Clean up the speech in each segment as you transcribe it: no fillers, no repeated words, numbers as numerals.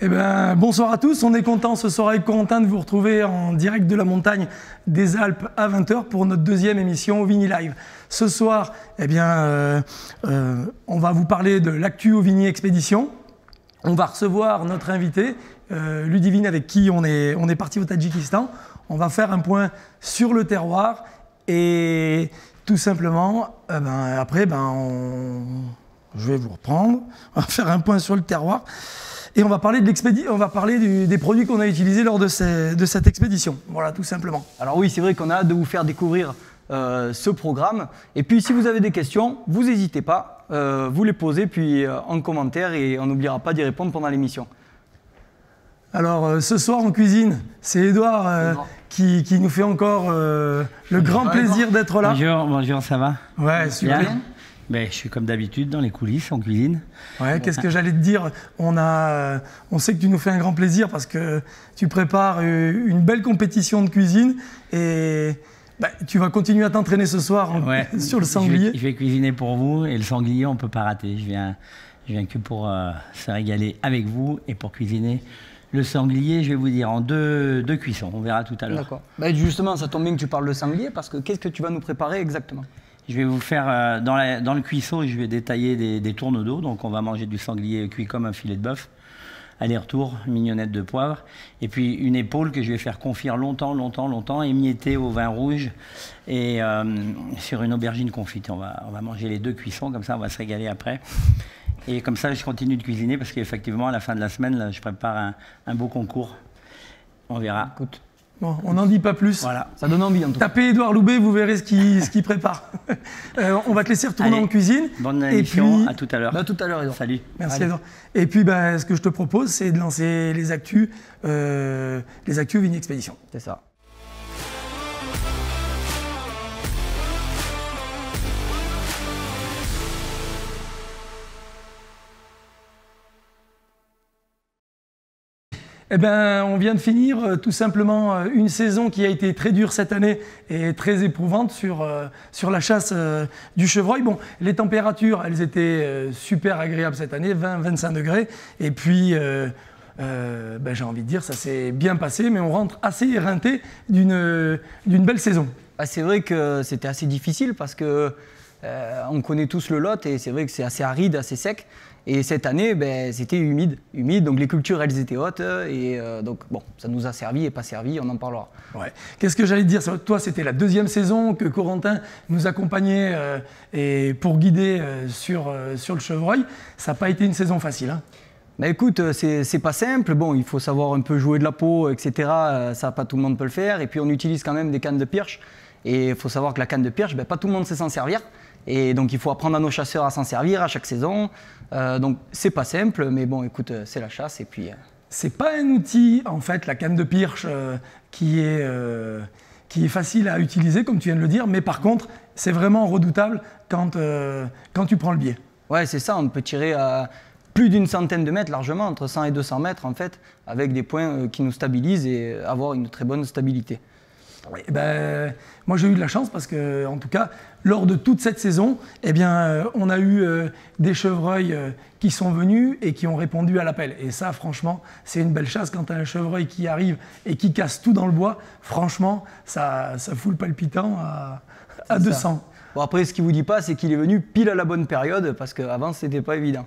Eh ben, bonsoir à tous, on est content ce soir avec Corentin de vous retrouver en direct de la montagne des Alpes à 20 h pour notre deuxième émission Auvigny Live. Ce soir, eh bien, on va vous parler de l'actu Auvigny Expédition. On va recevoir notre invité, Ludivine, avec qui on est parti au Tadjikistan. On va faire un point sur le terroir et tout simplement, après, je vais vous reprendre. On va faire un point sur le terroir. Et on va parler des produits qu'on a utilisés lors de cette expédition. Voilà, tout simplement. Alors oui, c'est vrai qu'on a hâte de vous faire découvrir ce programme. Et puis, si vous avez des questions, vous n'hésitez pas, vous les posez puis en commentaire et on n'oubliera pas d'y répondre pendant l'émission. Alors, ce soir en cuisine, c'est Edouard qui nous fait encore le grand plaisir d'être là. Bonjour, ça va? Ouais, super. Bien. Ben, je suis comme d'habitude dans les coulisses, en cuisine. Ouais, qu'est-ce que j'allais te dire? On sait que tu nous fais un grand plaisir parce que tu prépares une belle compétition de cuisine et tu vas continuer à t'entraîner ce soir sur le sanglier. Je vais cuisiner pour vous et le sanglier, on ne peut pas rater. Je viens que pour se régaler avec vous et pour cuisiner le sanglier, je vais vous dire, en deux cuissons. On verra tout à l'heure. D'accord. Justement, ça tombe bien que tu parles de sanglier parce que qu'est-ce que tu vas nous préparer exactement? Je vais vous faire, dans le cuisson, je vais détailler des tourneaux d'eau. Donc on va manger du sanglier cuit comme un filet de bœuf. Aller-retour, mignonnette de poivre. Et puis une épaule que je vais faire confire longtemps, émiettée au vin rouge et sur une aubergine confite. On va manger les deux cuissons, comme ça on va se régaler après. Et comme ça je continue de cuisiner parce qu'effectivement à la fin de la semaine, là, je prépare un beau concours. On verra. Écoute. Bon, on n'en dit pas plus. Voilà, ça donne envie en tout cas. Tapez Edouard Loubet, vous verrez ce qu'il prépare. On va te laisser retourner en cuisine. Bonne émission, à tout à l'heure. À tout à l'heure, Edouard. Salut. Merci Edouard. Et puis ce que je te propose, c'est de lancer les actus Auvigny Expédition. C'est ça. Eh bien, on vient de finir tout simplement une saison qui a été très dure cette année et très éprouvante sur la chasse du chevreuil. Bon, les températures, elles étaient super agréables cette année, 20-25 degrés. Et puis, j'ai envie de dire, ça s'est bien passé, mais on rentre assez éreinté d'une belle saison. C'est vrai que c'était assez difficile parce que on connaît tous le Lot et c'est vrai que c'est assez aride, assez sec. Et cette année, c'était humide, donc les cultures, elles étaient hautes, et donc bon, ça nous a servi et pas servi, on en parlera. Ouais. Qu'est-ce que j'allais te dire? Toi, c'était la deuxième saison que Corentin nous accompagnait et pour guider sur le chevreuil. Ça n'a pas été une saison facile, hein? Écoute, c'est pas simple, bon, il faut savoir un peu jouer de la peau, etc. Ça, pas tout le monde peut le faire, et puis on utilise quand même des cannes de pirche, et il faut savoir que la canne de pirche, pas tout le monde sait s'en servir. Et donc il faut apprendre à nos chasseurs à s'en servir à chaque saison. Donc c'est pas simple, mais bon, écoute, c'est la chasse et puis. C'est pas un outil, en fait, la canne de pirche qui est facile à utiliser, comme tu viens de le dire, mais par contre, c'est vraiment redoutable quand tu prends le biais. Ouais, c'est ça, on peut tirer à plus d'une centaine de mètres largement, entre 100 et 200 mètres en fait, avec des points qui nous stabilisent et avoir une très bonne stabilité. Oui, moi j'ai eu de la chance parce que, en tout cas, lors de toute cette saison, on a eu des chevreuils qui sont venus et qui ont répondu à l'appel. Et ça, franchement, c'est une belle chasse quand tu as un chevreuil qui arrive et qui casse tout dans le bois. Franchement, ça fout le palpitant à 200. Bon, après, ce qu'il ne vous dit pas, c'est qu'il est venu pile à la bonne période parce qu'avant, ce n'était pas évident.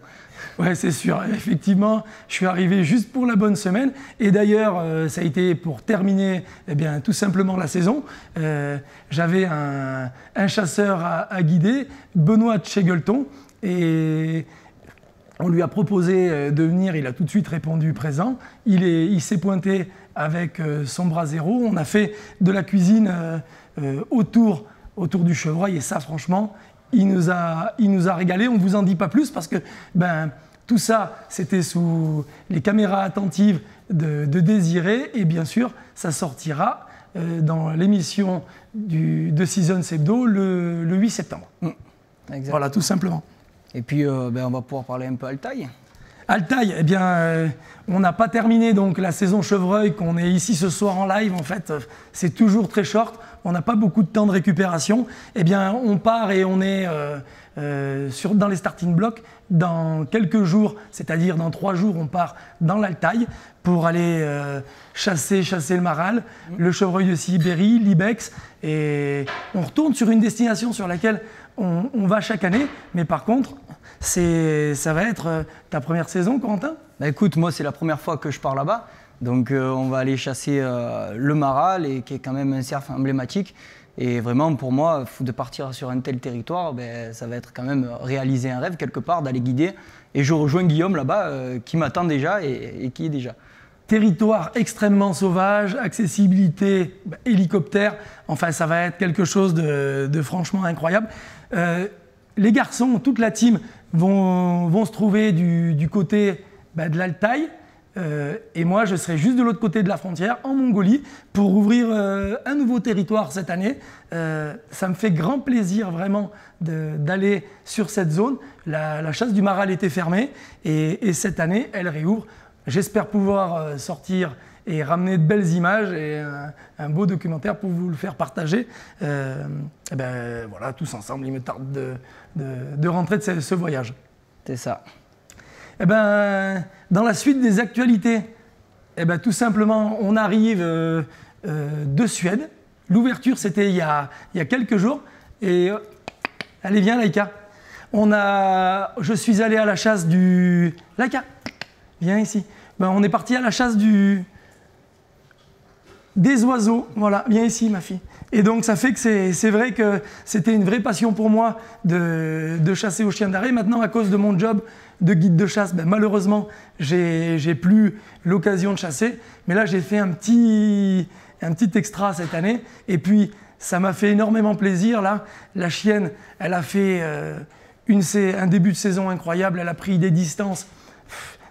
Ouais, c'est sûr. Effectivement, je suis arrivé juste pour la bonne semaine. Et d'ailleurs, ça a été pour terminer tout simplement la saison. J'avais un chasseur à guider, Benoît Tchegelton, et on lui a proposé de venir. Il a tout de suite répondu présent. Il s'est pointé avec son Brasero. On a fait de la cuisine autour du chevreuil. Et ça, franchement, il nous a régalé. On ne vous en dit pas plus parce que tout ça, c'était sous les caméras attentives de Désiré. Et bien sûr, ça sortira dans l'émission de Seasons Hebdo le 8 septembre. Exactement. Voilà, tout simplement. Et puis, on va pouvoir parler un peu Altaï. Altaï, eh bien, on n'a pas terminé donc la saison chevreuil, qu'on est ici ce soir en live. En fait, c'est toujours très short. On n'a pas beaucoup de temps de récupération. Eh bien, on part et on est dans les starting blocks dans quelques jours, c'est-à-dire dans 3 jours, on part dans l'Altaï pour aller chasser le maral, le chevreuil de Sibérie, l'ibex, et on retourne sur une destination sur laquelle on va chaque année, mais par contre, ça va être ta première saison, Corentin? Bah écoute, moi c'est la première fois que je pars là-bas, donc on va aller chasser le maral, et qui est quand même un cerf emblématique. Et vraiment, pour moi, de partir sur un tel territoire, ben, ça va être quand même réaliser un rêve quelque part, d'aller guider. Et je rejoins Guillaume là-bas, qui m'attend déjà et qui est déjà. Territoire extrêmement sauvage, accessibilité hélicoptère, enfin ça va être quelque chose de franchement incroyable. Les garçons, toute la team, vont se trouver du côté de l'Altaï. Et moi, je serai juste de l'autre côté de la frontière, en Mongolie, pour ouvrir un nouveau territoire cette année. Ça me fait grand plaisir vraiment d'aller sur cette zone. La chasse du maral était fermée et cette année, elle réouvre. J'espère pouvoir sortir et ramener de belles images et un beau documentaire pour vous le faire partager. Et ben, voilà, tous ensemble, il me tarde de rentrer de ce voyage. C'est ça. Eh ben, dans la suite des actualités, eh ben, tout simplement, on arrive de Suède. L'ouverture, c'était il y a quelques jours. Et allez, viens, Laïka. Je suis allé à la chasse du... Laïka, viens ici. Ben, on est parti à la chasse des oiseaux. Voilà, viens ici, ma fille. Et donc, ça fait que c'est vrai que c'était une vraie passion pour moi de chasser au chien d'arrêt. Maintenant, à cause de mon job de guide de chasse, ben, malheureusement, j'ai plus l'occasion de chasser. Mais là, j'ai fait un petit extra cette année. Et puis, ça m'a fait énormément plaisir. Là, la chienne, elle a fait un début de saison incroyable. Elle a pris des distances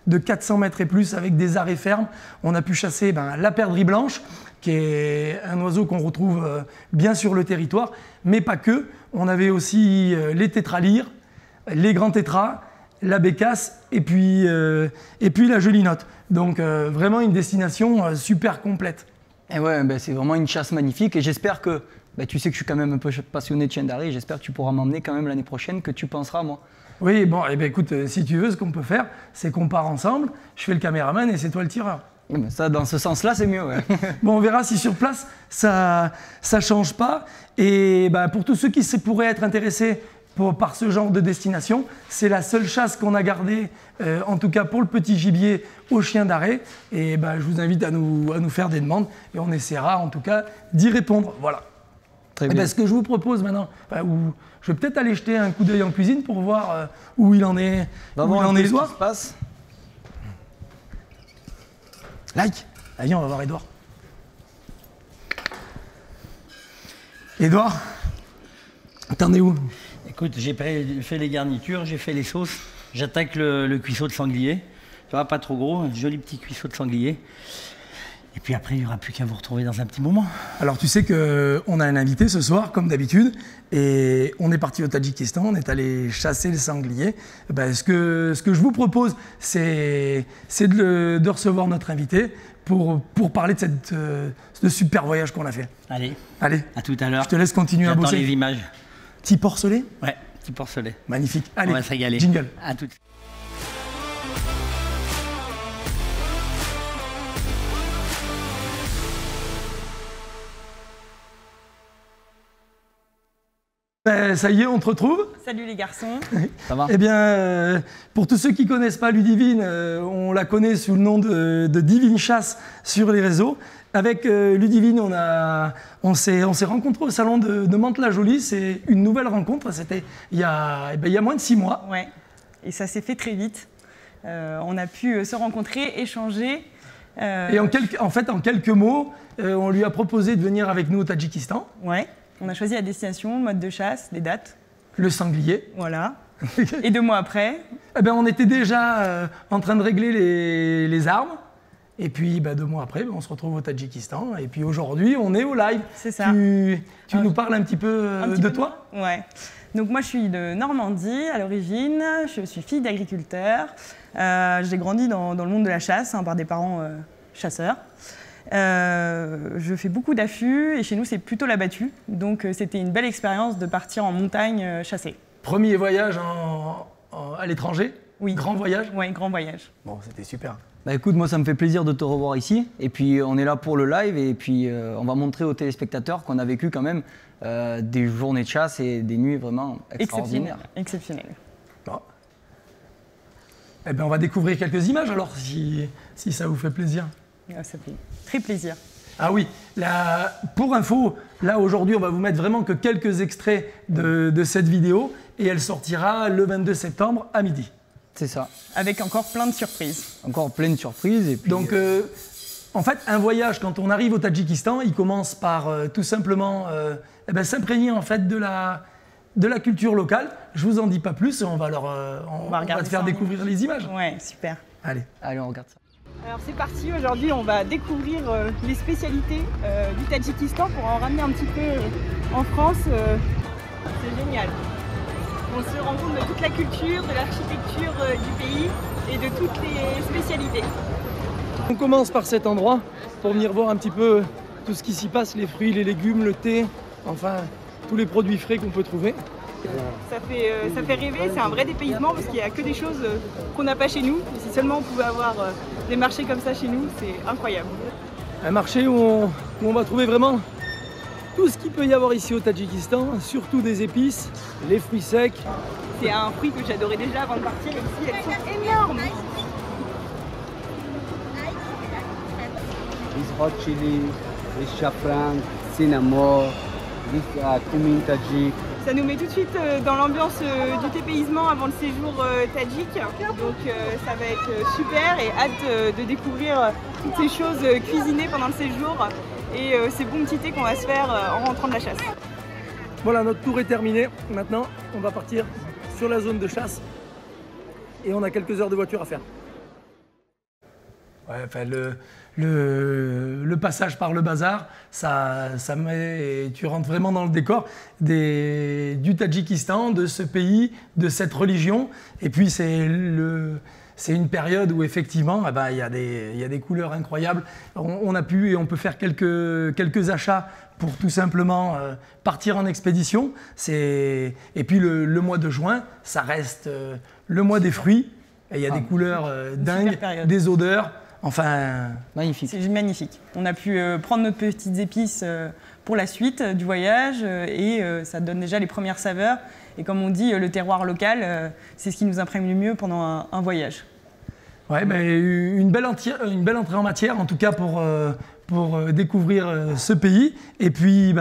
de 400 mètres et plus avec des arrêts fermes. On a pu chasser la perdrix blanche, qui est un oiseau qu'on retrouve bien sur le territoire, mais pas que. On avait aussi les tétralyres, les grands tétras, la bécasse et puis la gelinotte. Donc vraiment une destination super complète. Et ouais, ben, c'est vraiment une chasse magnifique et j'espère que, tu sais que je suis quand même un peu passionné de chien d'arrêt, j'espère que tu pourras m'emmener quand même l'année prochaine, que tu penseras à moi. Oui, bon, eh ben, écoute, si tu veux, ce qu'on peut faire, c'est qu'on part ensemble, je fais le caméraman et c'est toi le tireur. Mais ça, dans ce sens-là, c'est mieux, ouais. Bon, on verra si sur place, ça change pas. Et pour tous ceux qui pourraient être intéressés par ce genre de destination, c'est la seule chasse qu'on a gardée, en tout cas pour le petit gibier, au chien d'arrêt. Et je vous invite à nous faire des demandes et on essaiera en tout cas d'y répondre. Voilà. Très bien. Ce que je vous propose maintenant, je vais peut-être aller jeter un coup d'œil en cuisine pour voir où il en est. Va voir ce qui se passe. Like. Allez, on va voir Edouard. Edouard, t'en es où? Écoute, j'ai fait les garnitures, j'ai fait les sauces. J'attaque le cuisseau de sanglier. Tu vois, pas trop gros, un joli petit cuisseau de sanglier. Et puis après, il n'y aura plus qu'à vous retrouver dans un petit moment. Alors tu sais qu'on a un invité ce soir, comme d'habitude, et on est parti au Tadjikistan, on est allé chasser le sanglier. Ce que je vous propose, c'est de recevoir notre invité pour parler de ce super voyage qu'on a fait. Allez, à tout à l'heure. Je te laisse continuer à bosser. J'attends les images. Petit porcelet? Ouais, petit porcelet. Magnifique. Allez, on va se régaler. Jingle. À tout. Ça y est, on te retrouve. Salut les garçons. Ça va? Eh bien, pour tous ceux qui ne connaissent pas Ludivine, on la connaît sous le nom de Divine Chasse sur les réseaux. Avec Ludivine, on s'est rencontrés au salon de Mantes-la-Jolie. C'est une nouvelle rencontre. C'était il y a moins de 6 mois. Ouais. Et ça s'est fait très vite. On a pu se rencontrer, échanger. Et en quelques mots, on lui a proposé de venir avec nous au Tadjikistan. Ouais. On a choisi la destination, le mode de chasse, les dates. Le sanglier. Voilà. Et 2 mois après, on était déjà en train de régler les armes. Et puis 2 mois après, on se retrouve au Tadjikistan. Et puis aujourd'hui, on est au live. C'est ça. Tu nous parles un petit peu de toi? Ouais. Donc moi, je suis de Normandie à l'origine. Je suis fille d'agriculteur. J'ai grandi dans le monde de la chasse par des parents chasseurs. Je fais beaucoup d'affûts et chez nous, c'est plutôt la battue. Donc c'était une belle expérience de partir en montagne chasser. Premier voyage à l'étranger? Oui. Grand voyage? Oui, grand voyage. Bon, c'était super. Bah écoute, moi ça me fait plaisir de te revoir ici. Et puis on est là pour le live et puis on va montrer aux téléspectateurs qu'on a vécu quand même des journées de chasse et des nuits vraiment extraordinaires. Exceptionnelles. Bon. Eh bien, on va découvrir quelques images alors, si ça vous fait plaisir. Ça fait très plaisir. Ah oui, pour info, là aujourd'hui on va vous mettre vraiment que quelques extraits de cette vidéo et elle sortira le 22 septembre à midi. C'est ça. Avec encore plein de surprises. Encore plein de surprises. Et puis, donc en fait un voyage quand on arrive au Tadjikistan, il commence par tout simplement s'imprégner en fait de la culture locale. Je vous en dis pas plus, on va te faire découvrir les images. Ouais, super. Allez, on regarde ça. Alors c'est parti, aujourd'hui on va découvrir les spécialités du Tadjikistan pour en ramener un petit peu en France. C'est génial. On se rend compte de toute la culture, de l'architecture du pays et de toutes les spécialités. On commence par cet endroit pour venir voir un petit peu tout ce qui s'y passe, les fruits, les légumes, le thé, enfin tous les produits frais qu'on peut trouver. Ça fait rêver, c'est un vrai dépaysement parce qu'il n'y a que des choses qu'on n'a pas chez nous. Et si seulement on pouvait avoir des marchés comme ça chez nous, c'est incroyable. Un marché où on va trouver vraiment tout ce qu'il peut y avoir ici au Tadjikistan, surtout des épices, les fruits secs. C'est un fruit que j'adorais déjà avant de partir et ici elles sont énormes. This hot chili, this saffron, cinnamon, this cumin tajik. Ça nous met tout de suite dans l'ambiance du dépaysement avant le séjour tadjik. Donc ça va être super et hâte de découvrir toutes ces choses cuisinées pendant le séjour et ces bons petits thés qu'on va se faire en rentrant de la chasse. Voilà, notre tour est terminé. Maintenant, on va partir sur la zone de chasse et on a quelques heures de voiture à faire. Ouais, enfin, le passage par le bazar, ça met, tu rentres vraiment dans le décor du Tadjikistan, de ce pays, de cette religion. Et puis c'est une période où effectivement, il y a des couleurs incroyables. On a pu et on peut faire quelques achats pour tout simplement partir en expédition. Et puis le mois de juin, ça reste le mois des fruits. Et il y a des couleurs dingues, des odeurs. Enfin, magnifique. C'est magnifique. On a pu prendre nos petites épices pour la suite du voyage et ça donne déjà les premières saveurs. Et comme on dit, le terroir local, c'est ce qui nous imprègne le mieux pendant un voyage. Ouais, une belle entrée en matière, en tout cas pour découvrir ce pays. Et puis,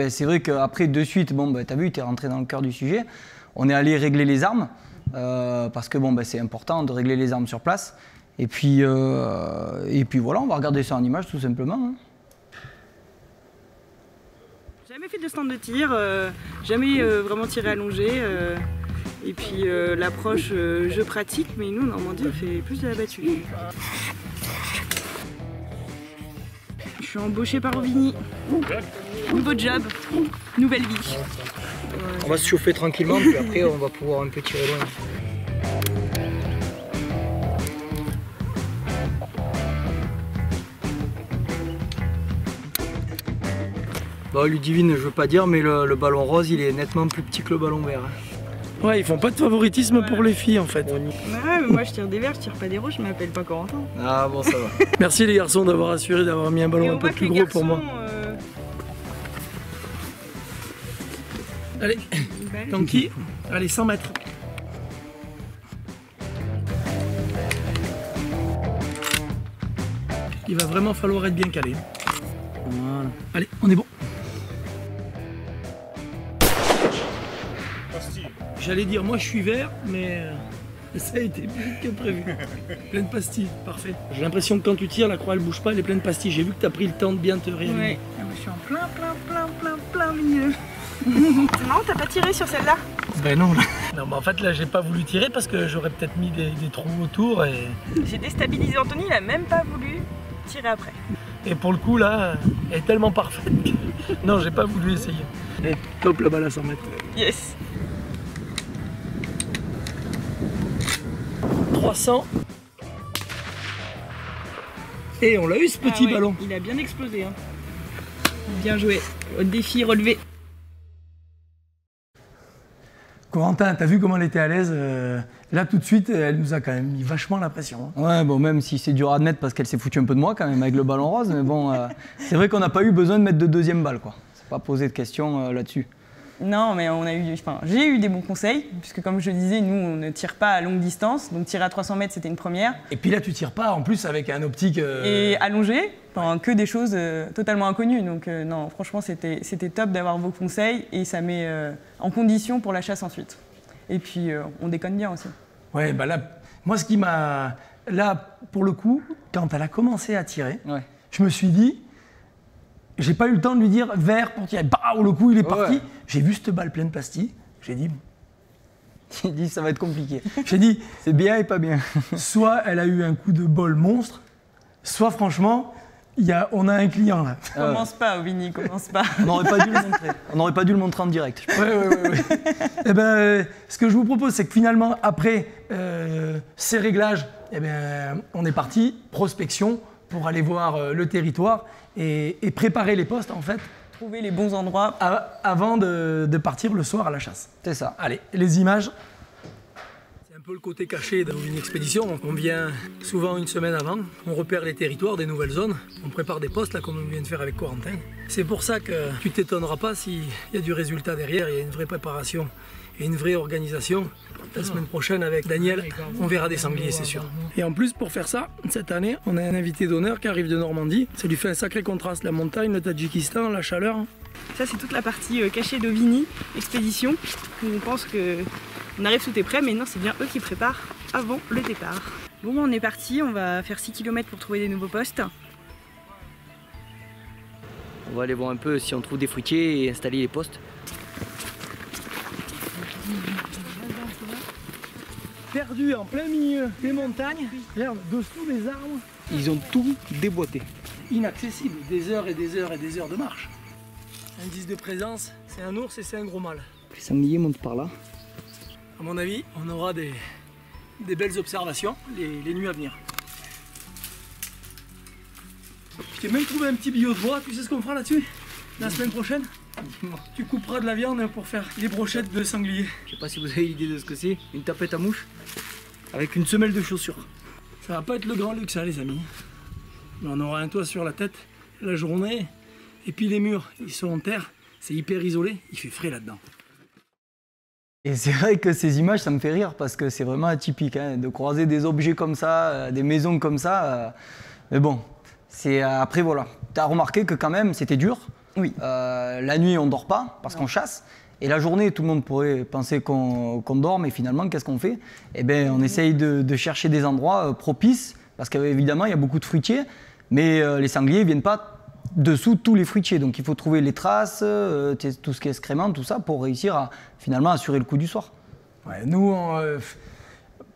c'est vrai qu'après, de suite, tu as vu, tu es rentré dans le cœur du sujet. On est allé régler les armes parce que c'est important de régler les armes sur place. Et puis voilà, on va regarder ça en image tout simplement. Hein. Jamais fait de stand de tir, jamais vraiment tiré allongé. Et puis l'approche, je pratique, mais nous en Normandie, on fait plus de la battue. Je suis embauchée par Ovini. Nouveau job, nouvelle vie. On va se chauffer tranquillement, puis après on va pouvoir un peu tirer loin. Ludivine, je veux pas dire, mais le ballon rose, il est nettement plus petit que le ballon vert. Ouais, ils font pas de favoritisme pour les filles en fait. Ouais, mais moi je tire des verts, je tire pas des rouges, je m'appelle pas Corentin. Ah bon, ça va. Merci les garçons d'avoir assuré d'avoir mis un ballon un peu plus gros pour moi. Allez, Tanky, allez 100 mètres. Il va vraiment falloir être bien calé. Voilà. Allez, on est bon. J'allais dire, moi je suis vert, mais ça a été plus vite que prévu. Plein de pastilles, parfait. J'ai l'impression que quand tu tires, la croix elle bouge pas, elle est pleine de pastilles. J'ai vu que tu as pris le temps de bien te réanimer. Ouais, je suis en plein milieu. Non, t'as pas tiré sur celle-là? Ben non, là. Non, mais en fait, là, j'ai pas voulu tirer parce que j'aurais peut-être mis des trous autour. J'ai déstabilisé Anthony, il a même pas voulu tirer après. Et pour le coup, là, elle est tellement parfaite que... Non, j'ai pas voulu essayer. Et top la balle à 100 mètres. Yes. 300. Et on l'a eu ce petit ballon. Il a bien explosé. Hein. Bien joué. Au défi relevé. Corentin, t'as vu comment elle était à l'aise là tout de suite, elle nous a quand même mis vachement la pression. Hein. Ouais, bon, même si c'est dur à admettre parce qu'elle s'est foutue un peu de moi quand même avec le ballon rose, mais bon, c'est vrai qu'on n'a pas eu besoin de mettre de deuxième balle, quoi. C'est pas posé de questions là-dessus. Non, mais j'ai eu des bons conseils, puisque comme je disais, nous, on ne tire pas à longue distance, donc tirer à 300 mètres, c'était une première. Et puis là, tu tires pas, en plus, avec un optique... Et allongé, que des choses totalement inconnues. Donc non, franchement, c'était top d'avoir vos conseils, et ça met en condition pour la chasse ensuite. Et puis, on déconne bien aussi. Ouais, bah là, moi, ce qui m'a... Là, pour le coup, quand elle a commencé à tirer, je me suis dit... J'ai pas eu le temps de lui dire vert pour tirer. Bah, le coup, il est parti. Ouais. J'ai vu cette balle pleine de plastique. J'ai dit... J'ai dit, ça va être compliqué. J'ai dit... C'est bien et pas bien. Soit elle a eu un coup de bol monstre, soit franchement, on a un client là. Commence pas, Ovini, commence pas. On n'aurait pas dû le montrer. On n'aurait pas dû le montrer en direct. Ouais. Et ben, ce que je vous propose, c'est que finalement, après ces réglages, on est parti, prospection, pour aller voir le territoire et préparer les postes en fait. Trouver les bons endroits. Avant de partir le soir à la chasse. C'est ça. Allez, les images. C'est un peu le côté caché d'une expédition. Donc on vient souvent une semaine avant, on repère les territoires, des nouvelles zones, on prépare des postes là comme on vient de faire avec Corentin. C'est pour ça que tu t'étonneras pas s'il y a du résultat derrière, il y a une vraie préparation et une vraie organisation. La semaine prochaine avec Daniel, on verra des sangliers, c'est sûr. Et en plus, pour faire ça, cette année, on a un invité d'honneur qui arrive de Normandie. Ça lui fait un sacré contraste, la montagne, le Tadjikistan, la chaleur. Ça, c'est toute la partie cachée d'Ovini, expédition. On pense qu'on arrive tout est prêt, mais non, c'est bien eux qui préparent avant le départ. Bon, on est parti, on va faire 6 km pour trouver des nouveaux postes. On va aller voir un peu si on trouve des fruitiers et installer les postes. Perdu en plein milieu des montagnes, regarde, dessous des arbres. Ils ont tout déboîté. Inaccessible, des heures et des heures et des heures de marche. Indice de présence, c'est un ours et c'est un gros mâle. Les sangliers montent par là. À mon avis, on aura des belles observations les nuits à venir. Je t'ai même trouvé un petit billot de bois, tu sais ce qu'on fera là-dessus? La semaine prochaine, tu couperas de la viande pour faire des brochettes de sanglier. Je sais pas si vous avez idée de ce que c'est, une tapette à mouche avec une semelle de chaussures. Ça va pas être le grand luxe, hein, les amis. On aura un toit sur la tête la journée, et puis les murs, ils sont en terre, c'est hyper isolé, il fait frais là-dedans. Et c'est vrai que ces images, ça me fait rire parce que c'est vraiment atypique hein, de croiser des objets comme ça, des maisons comme ça. Mais bon, après voilà, tu as remarqué que quand même c'était dur. Oui. La nuit, on dort pas parce qu'on chasse. Et la journée, tout le monde pourrait penser qu'on dort, mais finalement, qu'est-ce qu'on fait? Eh bien, on essaye de chercher des endroits propices, parce qu'évidemment, il y a beaucoup de fruitiers, mais les sangliers ne viennent pas dessous tous les fruitiers. Donc, il faut trouver les traces, tout ce qui est excrément, tout ça, pour réussir à finalement assurer le coup du soir. Ouais, nous,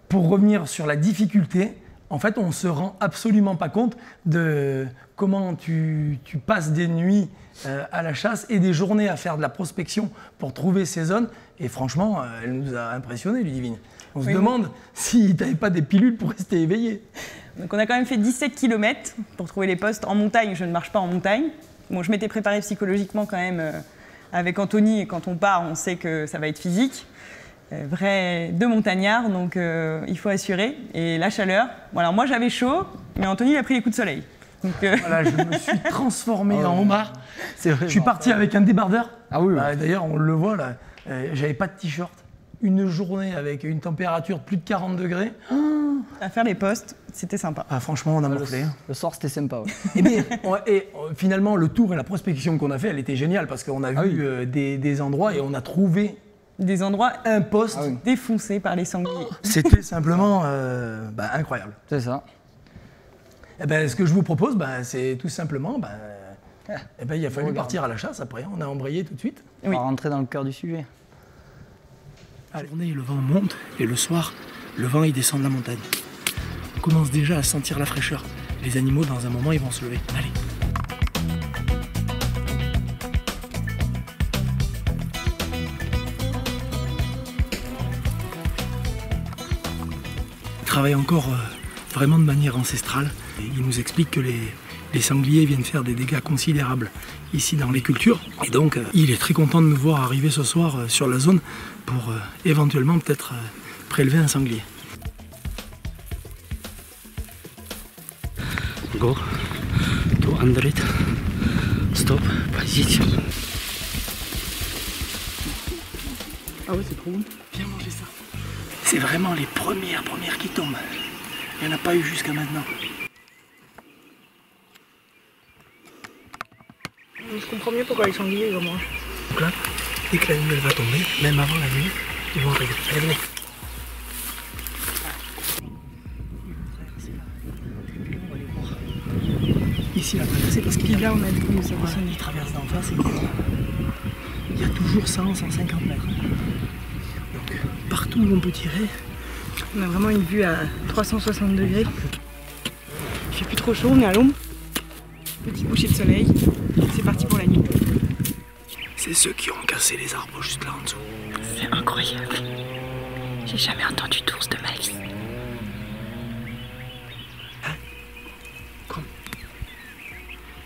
pour revenir sur la difficulté, en fait, on ne se rend absolument pas compte de comment tu passes des nuits à la chasse et des journées à faire de la prospection pour trouver ces zones. Et franchement, elle nous a impressionnés, Ludivine. On se demande si tu n'avais pas des pilules pour rester éveillé. Donc on a quand même fait 17 km pour trouver les postes en montagne. Je ne marche pas en montagne. Bon, je m'étais préparée psychologiquement quand même avec Anthony. Et quand on part, on sait que ça va être physique. Vrai de montagnard, donc il faut assurer. Et la chaleur, voilà, moi j'avais chaud, mais Anthony il a pris les coups de soleil. Donc, voilà, je me suis transformé en homard. C'est vrai, je suis parti avec un débardeur. Ah oui. D'ailleurs, on le voit là, j'avais pas de t-shirt. Une journée avec une température de plus de 40 degrés. À faire les postes, c'était sympa. Ah, franchement, on a morflé. Le soir, c'était sympa. Ouais. Et bien, finalement, le tour et la prospection qu'on a fait, elle était géniale parce qu'on a vu des endroits et on a trouvé des endroits un poste défoncé par les sangliers. C'était simplement incroyable. C'est ça. Et ben, ce que je vous propose, c'est tout simplement, il a fallu partir à la chasse après. On a embrayé tout de suite. On va rentrer dans le cœur du sujet. La journée, le vent monte et le soir, le vent il descend de la montagne. On commence déjà à sentir la fraîcheur. Les animaux, dans un moment, ils vont se lever. Allez. Ils travaillent encore vraiment de manière ancestrale. Et ils nous expliquent que les sangliers viennent faire des dégâts considérables ici dans les cultures. Et donc, il est très content de nous voir arriver ce soir sur la zone pour éventuellement peut-être prélever un sanglier. Go, 200, stop, position. Ah ouais, c'est trop bon. Viens manger ça. C'est vraiment les premières qui tombent. Il n'y en a pas eu jusqu'à maintenant. Je comprends mieux pourquoi les sangliers ils en mangent. Donc là, dès que la nuit elle va tomber, même avant la nuit, ils vont arriver. Allez, venez. Ici, la traversée, parce qu'il là, on a vu comment ça descend. Il traverse d'en face et il y a toujours 100-150 mètres. Donc, partout où on peut tirer, On a vraiment une vue à 360 degrés. Il fait plus trop chaud, on est à l'ombre. Petit coucher de soleil. C'est parti pour la nuit. c'est ceux qui ont cassé les arbres juste là en dessous. C'est incroyable. J'ai jamais entendu d'ours de ma vie.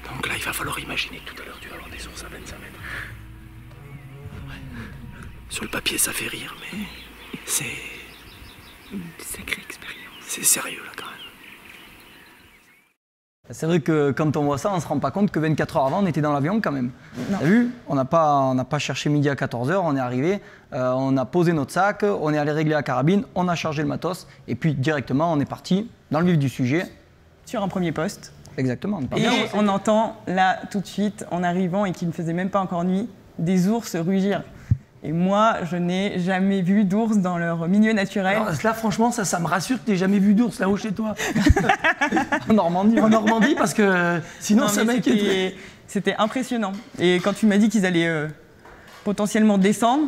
Donc là, il va falloir imaginer que tout à l'heure, tu vas avoir des ours à 25 mètres. Ouais. Sur le papier, ça fait rire, mais c'est... Une sacrée expérience. C'est sérieux, là, quand même. C'est vrai que quand on voit ça, on se rend pas compte que 24 heures avant, on était dans l'avion quand même. T'as vu? On n'a pas cherché midi à 14 h, on est arrivé, on a posé notre sac, on est allé régler la carabine, on a chargé le matos, et puis directement, on est parti dans le vif du sujet. Sur un premier poste. Exactement. Et on entend là tout de suite, en arrivant et qu'il ne faisait même pas encore nuit, des ours rugir. Et moi, je n'ai jamais vu d'ours dans leur milieu naturel. Alors, là, franchement, ça me rassure que tu n'aies jamais vu d'ours là-haut chez toi. En Normandie. En Normandie, parce que sinon, Non, ça mais m'inquiète. c'était impressionnant. Et quand tu m'as dit qu'ils allaient potentiellement descendre,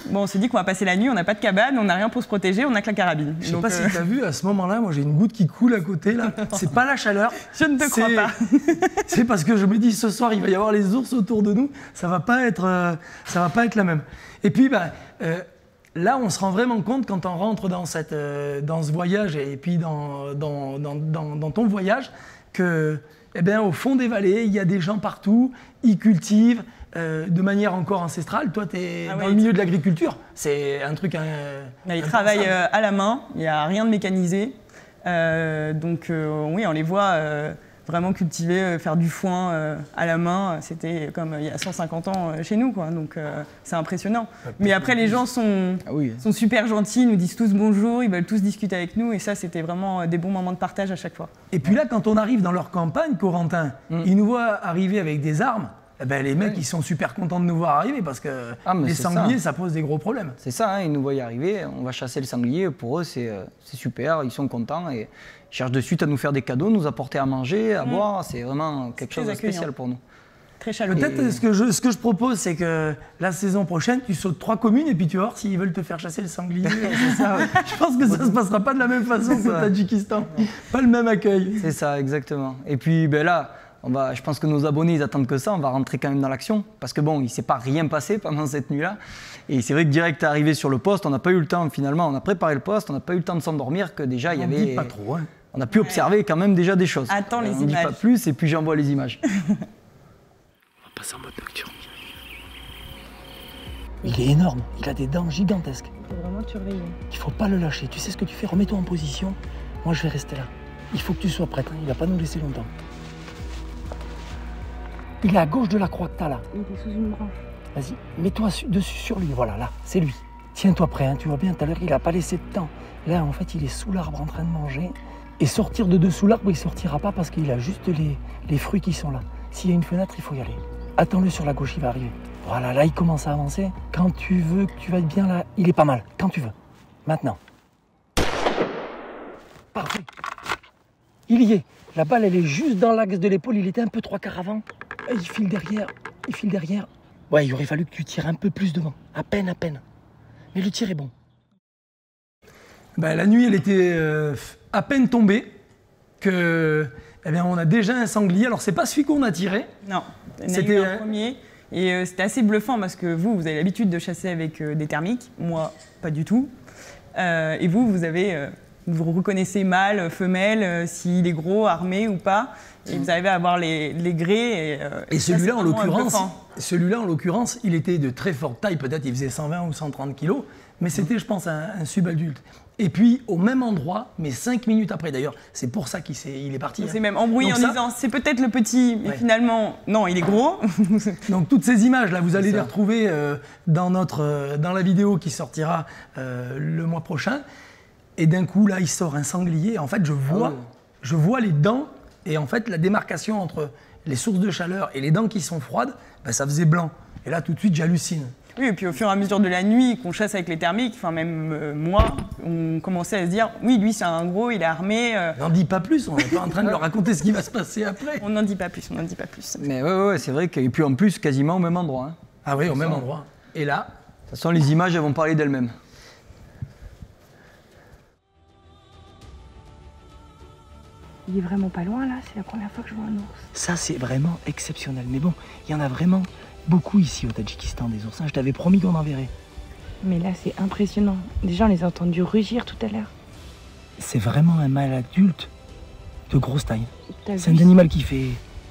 bon, on s'est dit qu'on va passer la nuit, on n'a pas de cabane, on n'a rien pour se protéger, on n'a que la carabine. Je sais pas si tu as vu, à ce moment-là, moi j'ai une goutte qui coule à côté là. C'est pas la chaleur. Je ne te crois pas. C'est parce que je me dis ce soir il va y avoir les ours autour de nous. Ça va pas être la même. Et puis là on se rend vraiment compte quand on rentre dans ce voyage et puis dans ton voyage que au fond des vallées il y a des gens partout, ils cultivent. De manière encore ancestrale, toi tu es dans le milieu de l'agriculture, c'est un truc... Ils travaillent à la main, il n'y a rien de mécanisé, donc oui on les voit vraiment cultiver, faire du foin à la main, c'était comme il y a 150 ans chez nous, quoi. Donc c'est impressionnant. Mais après les gens sont super gentils, ils nous disent tous bonjour, ils veulent tous discuter avec nous et ça c'était vraiment des bons moments de partage à chaque fois. Et puis là quand on arrive dans leur campagne, Corentin, ils nous voient arriver avec des armes. Les mecs, ils sont super contents de nous voir arriver parce que les sangliers, ça pose des gros problèmes. C'est ça, hein, ils nous voient y arriver, on va chasser le sanglier, pour eux c'est super, ils sont contents et ils cherchent de suite à nous faire des cadeaux, nous apporter à manger, à boire, c'est vraiment quelque chose de spécial pour nous. Très chaleureux. Peut-être ce que je propose, c'est que la saison prochaine, tu sautes 3 communes et puis tu vas voir s'ils veulent te faire chasser le sanglier. Ça. Je pense que ça se passera pas de la même façon qu'au Tadjikistan. Pas le même accueil. C'est ça, exactement. Et puis là, je pense que nos abonnés, ils attendent que ça, on va rentrer quand même dans l'action. Parce que bon, il ne s'est pas rien passé pendant cette nuit-là. Et c'est vrai que direct arrivé sur le poste, on n'a pas eu le temps finalement, on a préparé le poste, on n'a pas eu le temps de s'endormir, que déjà il y avait... pas trop, hein. On a pu observer quand même déjà des choses. Attends les on images. dit pas plus et puis j'envoie les images. On va passer en mode nocturne. Il est énorme, il a des dents gigantesques. Il faut vraiment surveiller. Il faut pas le lâcher. Tu sais ce que tu fais? Remets-toi en position. Moi, je vais rester là. Il faut que tu sois prête. Hein. Il va pas nous laisser longtemps. Il est à gauche de la croix que t'as là. Il est sous une branche. Vas-y, mets-toi dessus sur lui. Voilà, là, c'est lui. Tiens-toi prêt. Hein. Tu vois bien, tout à l'heure, il a pas laissé de temps. Là, en fait, il est sous l'arbre en train de manger. Et sortir de dessous l'arbre, il sortira pas parce qu'il a juste les fruits qui sont là. S'il y a une fenêtre, il faut y aller. Attends-le sur la gauche, il va arriver. Voilà, là, il commence à avancer. Quand tu veux que tu vas être bien là, il est pas mal. Quand tu veux. Maintenant. Parfait. Il y est. La balle, elle est juste dans l'axe de l'épaule. Il était un peu 3/4 avant. Il file derrière. Il file derrière. Ouais, il aurait fallu que tu tires un peu plus devant. À peine, à peine. Mais le tir est bon. Ben, la nuit, elle était à peine tombée que, eh bien, on a déjà un sanglier. Alors, c'est pas celui qu'on a tiré. Non, C'était un premier. Et c'était assez bluffant parce que vous avez l'habitude de chasser avec des thermiques. Moi, pas du tout. Et vous reconnaissez mâle, femelle, s'il est gros, armé ou pas. Et vous arrivez à avoir les grès. Et celui-là, en l'occurrence, il était de très forte taille. Peut-être il faisait 120 ou 130 kilos. Mais c'était, je pense, un subadulte. Et puis, au même endroit, mais 5 minutes après d'ailleurs, c'est pour ça qu'il est parti. Il s'est même embrouillé en disant c'est peut-être le petit, mais finalement, non, il est gros. Donc toutes ces images-là, vous allez les retrouver dans la vidéo qui sortira le mois prochain. Et d'un coup, là, il sort un sanglier. En fait, je vois les dents. Et en fait, la démarcation entre les sources de chaleur et les dents qui sont froides, ben, ça faisait blanc. Et là, tout de suite, j'hallucine. Oui, et puis au fur et à mesure de la nuit qu'on chasse avec les thermiques, enfin même moi, on commençait à se dire oui, lui c'est un gros, il est armé. N'en dis pas plus, on n'est pas en train de leur raconter ce qui va se passer après. On n'en dit pas plus, on n'en dit pas plus. Mais ouais, c'est vrai et puis en plus quasiment au même endroit. Hein. Ah oui, au même endroit. Et là, de toute façon, les images elles vont parler d'elles-mêmes. Il est vraiment pas loin là, c'est la première fois que je vois un ours. Ça, c'est vraiment exceptionnel. Mais bon, il y en a vraiment beaucoup ici au Tadjikistan des oursins. Je t'avais promis qu'on en verrait. Mais là, c'est impressionnant. Déjà, on les a entendus rugir tout à l'heure. C'est vraiment un mâle adulte de grosse taille. T'as C'est vu un animal qui fait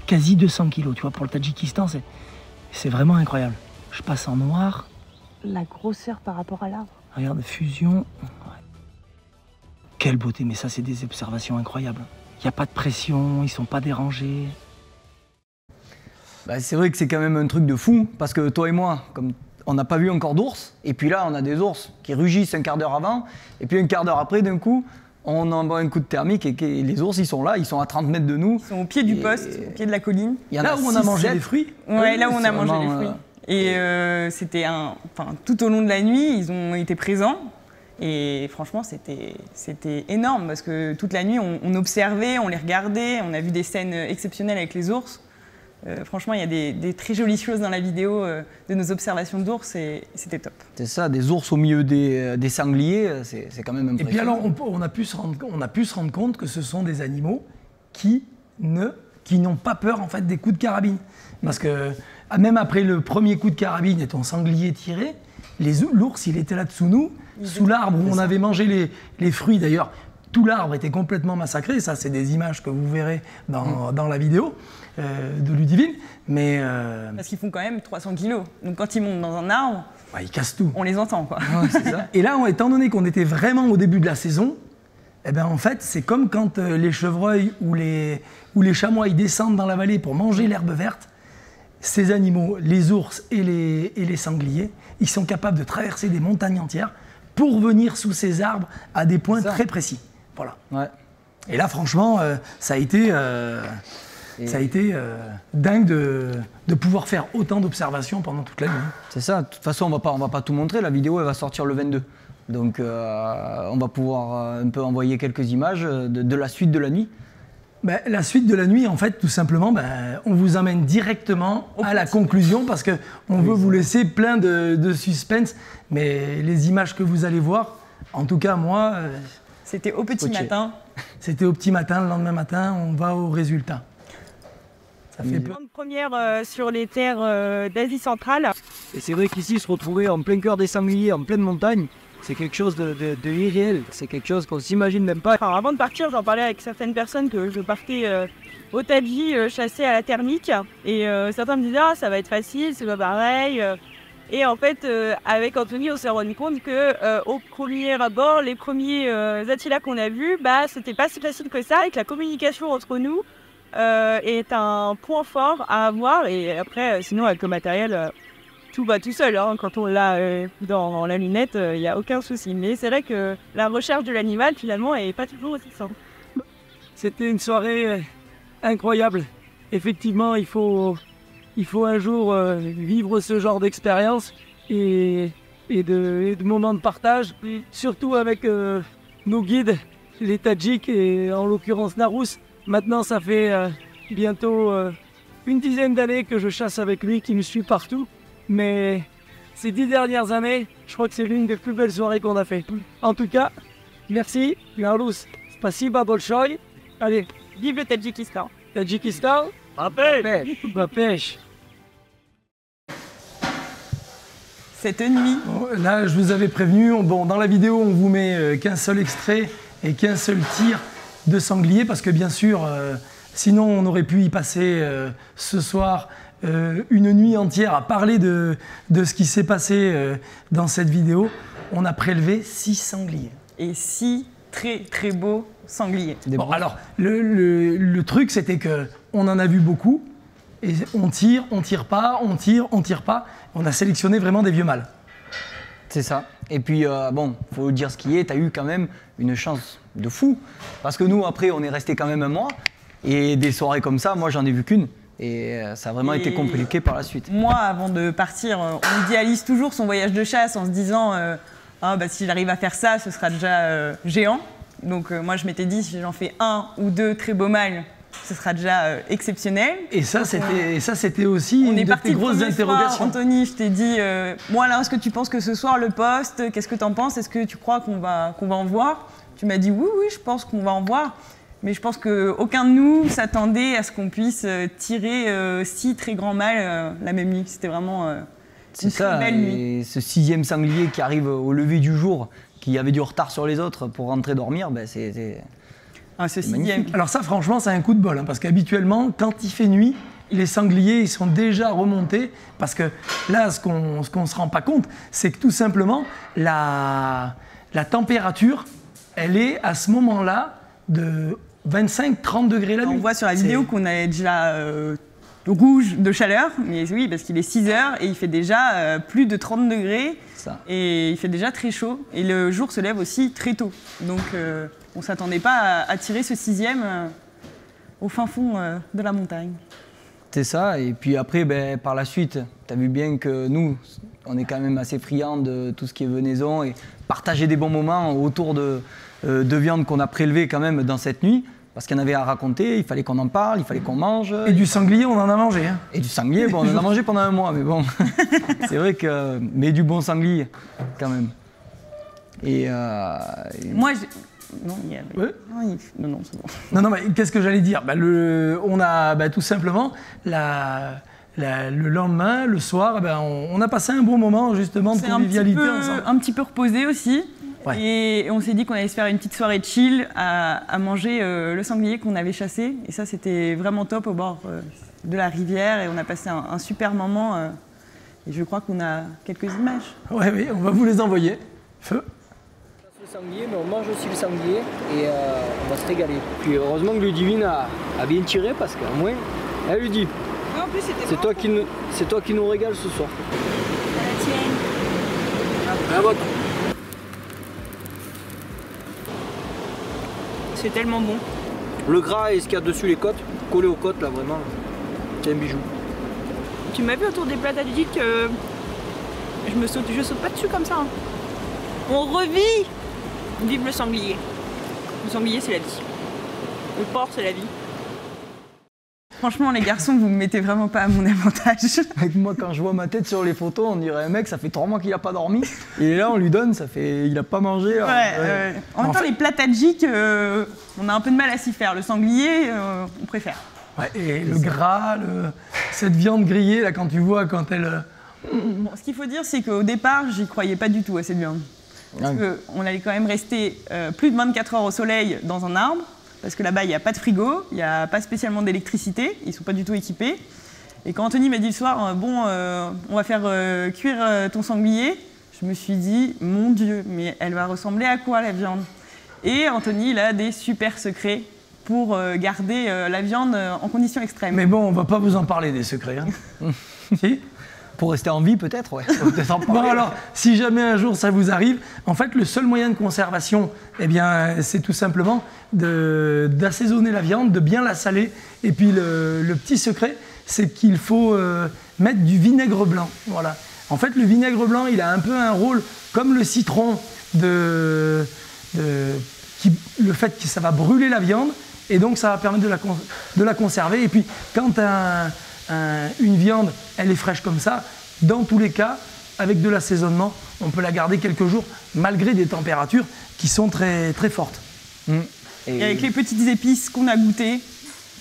quasi 200 kilos. Tu vois, pour le Tadjikistan, c'est vraiment incroyable. Je passe en noir. la grosseur par rapport à l'arbre? Regarde, fusion. Ouais. Quelle beauté, mais ça, c'est des observations incroyables. Il n'y a pas de pression, ils sont pas dérangés. Bah, c'est vrai que c'est quand même un truc de fou, parce que toi et moi, comme on n'a pas vu encore d'ours, et puis là, on a des ours qui rugissent un quart d'heure avant, et puis un quart d'heure après, d'un coup, on envoie un coup de thermique, et les ours, ils sont là, ils sont à 30 mètres de nous. Ils sont au pied du poste, au pied de la colline. Là où on a mangé les fruits. Ouais, là où on a mangé vraiment, les fruits. Et c'était tout au long de la nuit, ils ont été présents. Et franchement, c'était énorme parce que toute la nuit, on observait, on les regardait, on a vu des scènes exceptionnelles avec les ours. Franchement, il y a des très jolies choses dans la vidéo de nos observations d'ours et c'était top. C'est ça, des ours au milieu des sangliers, c'est quand même impressionnant. Et puis alors, on a pu se rendre compte que ce sont des animaux qui n'ont pas peur en fait des coups de carabine. Parce que même après le premier coup de carabine et ton sanglier tiré, l'ours, il était là dessous nous, sous l'arbre où on avait mangé les fruits. D'ailleurs, tout l'arbre était complètement massacré. Ça, c'est des images que vous verrez dans la vidéo de Ludivine. Mais parce qu'ils font quand même 300 kilos. Donc quand ils montent dans un arbre, ouais, ils cassent tout. On les entend, quoi. Ouais, c'est ça. Et là, étant donné qu'on était vraiment au début de la saison, eh ben, en fait, c'est comme quand les chevreuils ou les chamois ils descendent dans la vallée pour manger l'herbe verte. Ces animaux, les ours et les sangliers, ils sont capables de traverser des montagnes entières pour venir sous ces arbres à des points très précis. Voilà. Ouais. Et là, franchement, ça a été dingue de pouvoir faire autant d'observations pendant toute la nuit. C'est ça. De toute façon, on va pas tout montrer. La vidéo, elle va sortir le 22. Donc, on va pouvoir un peu envoyer quelques images de la suite de la nuit. Ben, la suite de la nuit, en fait, tout simplement, on vous amène directement à la conclusion parce qu'on veut vous laisser plein de suspense. Mais les images que vous allez voir, en tout cas, moi... C'était au petit matin. C'était au petit matin, le lendemain matin, on va au résultat. Ça fait peur. Première sur les terres d'Asie centrale. Et c'est vrai qu'ici, se retrouver en plein cœur des sangliers, en pleine montagne, c'est quelque chose de irréel. C'est quelque chose qu'on s'imagine même pas. Enfin, avant de partir, j'en parlais avec certaines personnes que je partais au Tadji chasser à la thermique. Et certains me disaient « Ah, ça va être facile, c'est pas pareil ». Et en fait, avec Anthony, on s'est rendu compte qu'au premier abord, les premiers Attila qu'on a vus, c'était pas si facile que ça et que la communication entre nous est un point fort à avoir. Et après, sinon, avec le matériel, tout va tout seul. Hein. Quand on l'a dans la lunette, il n'y a aucun souci. Mais c'est vrai que la recherche de l'animal, finalement, n'est pas toujours aussi simple. C'était une soirée incroyable. Effectivement, il faut un jour vivre ce genre d'expérience et de moments de partage, surtout avec nos guides, les Tadjiks et en l'occurrence Narous. Maintenant, ça fait bientôt une dizaine d'années que je chasse avec lui, qui me suit partout. Mais ces 10 dernières années, je crois que c'est l'une des plus belles soirées qu'on a fait. En tout cas, Merci, Carlos. Spasiba bolshoi. Allez, Vive le Tadjikistan. Tadjikistan. La pêche. La pêche. Cette nuit, Bon, là, je vous avais prévenu, bon, dans la vidéo, on vous met qu'un seul extrait et qu'un seul tir de sanglier, parce que bien sûr, sinon on aurait pu y passer ce soir une nuit entière à parler de ce qui s'est passé dans cette vidéo. On a prélevé 6 sangliers. et 6 très très beaux sangliers. Bon, alors, le truc, c'était qu'on en a vu beaucoup, et on tire pas, on tire pas. On a sélectionné vraiment des vieux mâles. C'est ça. Et puis, bon, faut dire ce qui est, tu as eu quand même une chance de fou. Parce que nous, après, on est resté quand même un mois. Et des soirées comme ça, moi, j'en ai vu qu'une. Et ça a vraiment été compliqué par la suite. Moi, avant de partir, on idéalise toujours son voyage de chasse en se disant ah, bah, si j'arrive à faire ça, ce sera déjà géant. Donc moi, je m'étais dit, si j'en fais 1 ou 2 très beaux mâles, ce sera déjà exceptionnel. Et ça, c'était aussi On une est de parti tes le grosses premier soir, interrogations. Anthony, je t'ai dit, moi là, est-ce que tu penses que ce soir, le poste, qu'est-ce que tu en penses? Est-ce que tu crois qu'on va en voir? Tu m'as dit, oui, je pense qu'on va en voir. Mais je pense qu'aucun de nous s'attendait à ce qu'on puisse tirer 6 très grands mâles la même nuit. C'était vraiment une très belle nuit. Et ce 6e sanglier qui arrive au lever du jour, qui avait du retard sur les autres pour rentrer dormir, ben c'est Ce 6e. magnifique. Alors ça, franchement, c'est un coup de bol, hein, parce qu'habituellement, quand il fait nuit, les sangliers, ils sont déjà remontés, parce que là, ce qu'on se rend pas compte, c'est que tout simplement, la température, elle est à ce moment-là de 25-30 degrés la nuit. On voit sur la vidéo qu'on est déjà rouge de chaleur, mais oui, parce qu'il est 6 heures et il fait déjà plus de 30 degrés Ça. et il fait déjà très chaud. Et le jour se lève aussi très tôt. Donc on ne s'attendait pas à tirer ce 6e au fin fond de la montagne. C'est ça, et puis après, ben, par la suite, tu as vu bien que nous, on est quand même assez friands de tout ce qui est venaison et partager des bons moments autour de viande qu'on a prélevée quand même dans cette nuit, parce qu'il y en avait à raconter, il fallait qu'on en parle, il fallait qu'on mange. Et du sanglier, on en a mangé. Hein. Et du sanglier, bon, on en a mangé pendant un mois, mais bon, c'est vrai que... Mais du bon sanglier, quand même. Et Moi, non, Ouais. non, c'est bon. Non, mais qu'est-ce que j'allais dire? On a tout simplement, le lendemain, le soir, on a passé un bon moment justement de convivialité ensemble. Un petit peu reposé aussi. Ouais. Et on s'est dit qu'on allait se faire une petite soirée chill à manger le sanglier qu'on avait chassé. Et ça, c'était vraiment top au bord de la rivière. Et on a passé un super moment. Et je crois qu'on a quelques images. Ouais, oui, on va vous les envoyer. Feu. Le sanglier, mais on mange aussi le sanglier et on va se régaler. Puis heureusement que Ludivine a bien tiré parce qu'au moins, elle lui dit, En plus, c'était c'est toi qui nous régales ce soir. la tienne. La vôtre. C'est tellement bon. Le gras et ce qu'il y a dessus les côtes, collé aux côtes là vraiment, c'est un bijou. Tu m'as vu autour des plats tadjiks, je saute pas dessus comme ça. Hein. On revit. Vive le sanglier. Le sanglier, c'est la vie. Le porc, c'est la vie. Franchement, les garçons, vous me mettez vraiment pas à mon avantage. avec moi, quand je vois ma tête sur les photos, on dirait un mec, ça fait 3 mois qu'il a pas dormi. Et là, on lui donne, ça fait... Il a pas mangé. Alors, En même temps, les plats tadjiks, on a un peu de mal à s'y faire. Le sanglier, on préfère. Ouais, et le gras, cette viande grillée, là, quand tu vois, quand elle... Bon, ce qu'il faut dire, c'est qu'au départ, j'y croyais pas du tout à cette viande. Parce qu'on allait quand même rester plus de 24 heures au soleil dans un arbre, parce que là-bas, il n'y a pas de frigo, il n'y a pas spécialement d'électricité, ils ne sont pas du tout équipés. Et quand Anthony m'a dit le soir, on va faire cuire ton sanglier, je me suis dit, mon Dieu, mais elle va ressembler à quoi la viande? Et Anthony, il a des super secrets pour garder la viande en conditions extrêmes. Mais bon, on va pas vous en parler des secrets. Hein. Si? pour rester en vie, peut-être, ouais. Peut-être en Bon, parler. alors, si jamais un jour ça vous arrive, en fait, le seul moyen de conservation, eh bien, c'est tout simplement d'assaisonner la viande, de bien la saler. Et puis, le petit secret, c'est qu'il faut mettre du vinaigre blanc. Voilà. En fait, le vinaigre blanc, il a un peu un rôle comme le citron le fait que ça va brûler la viande. Et donc, ça va permettre de la conserver. Et puis, quand une viande, elle est fraîche comme ça, dans tous les cas, avec de l'assaisonnement, on peut la garder quelques jours malgré des températures qui sont très, très fortes. Et avec les petites épices qu'on a goûtées,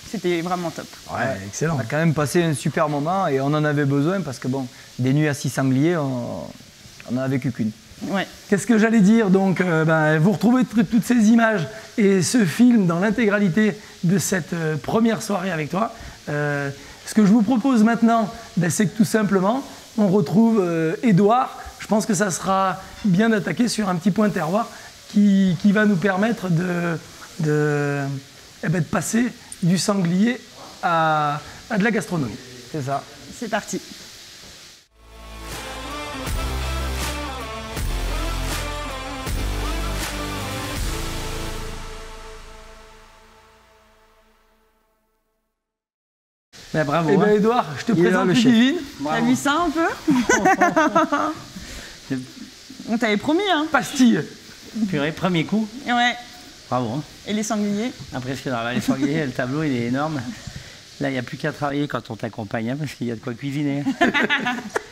c'était vraiment top. Ouais, excellent. On a quand même passé un super moment et on en avait besoin parce que bon, des nuits à 6 sangliers, on n'en a vécu qu'une. Ouais. Qu'est-ce que j'allais dire? Donc, vous retrouvez toutes ces images et ce film dans l'intégralité de cette première soirée avec toi. Ce que je vous propose maintenant, c'est que tout simplement, on retrouve Édouard. Je pense que ça sera bien d'attaquer sur un petit point terroir qui va nous permettre de passer du sanglier à de la gastronomie. C'est ça. C'est parti. Ben, bravo. Eh bien, hein. Édouard, je te Il est là, présente le chef. Ludivine. T'as vu ça un peu? On t'avait promis, hein? Pastille. Purée, premier coup. Ouais. Bravo. Hein. Et les sangliers? Impressionnant. Là, les sangliers, le tableau, il est énorme. Là, il n'y a plus qu'à travailler quand on t'accompagne, hein, parce qu'il y a de quoi cuisiner.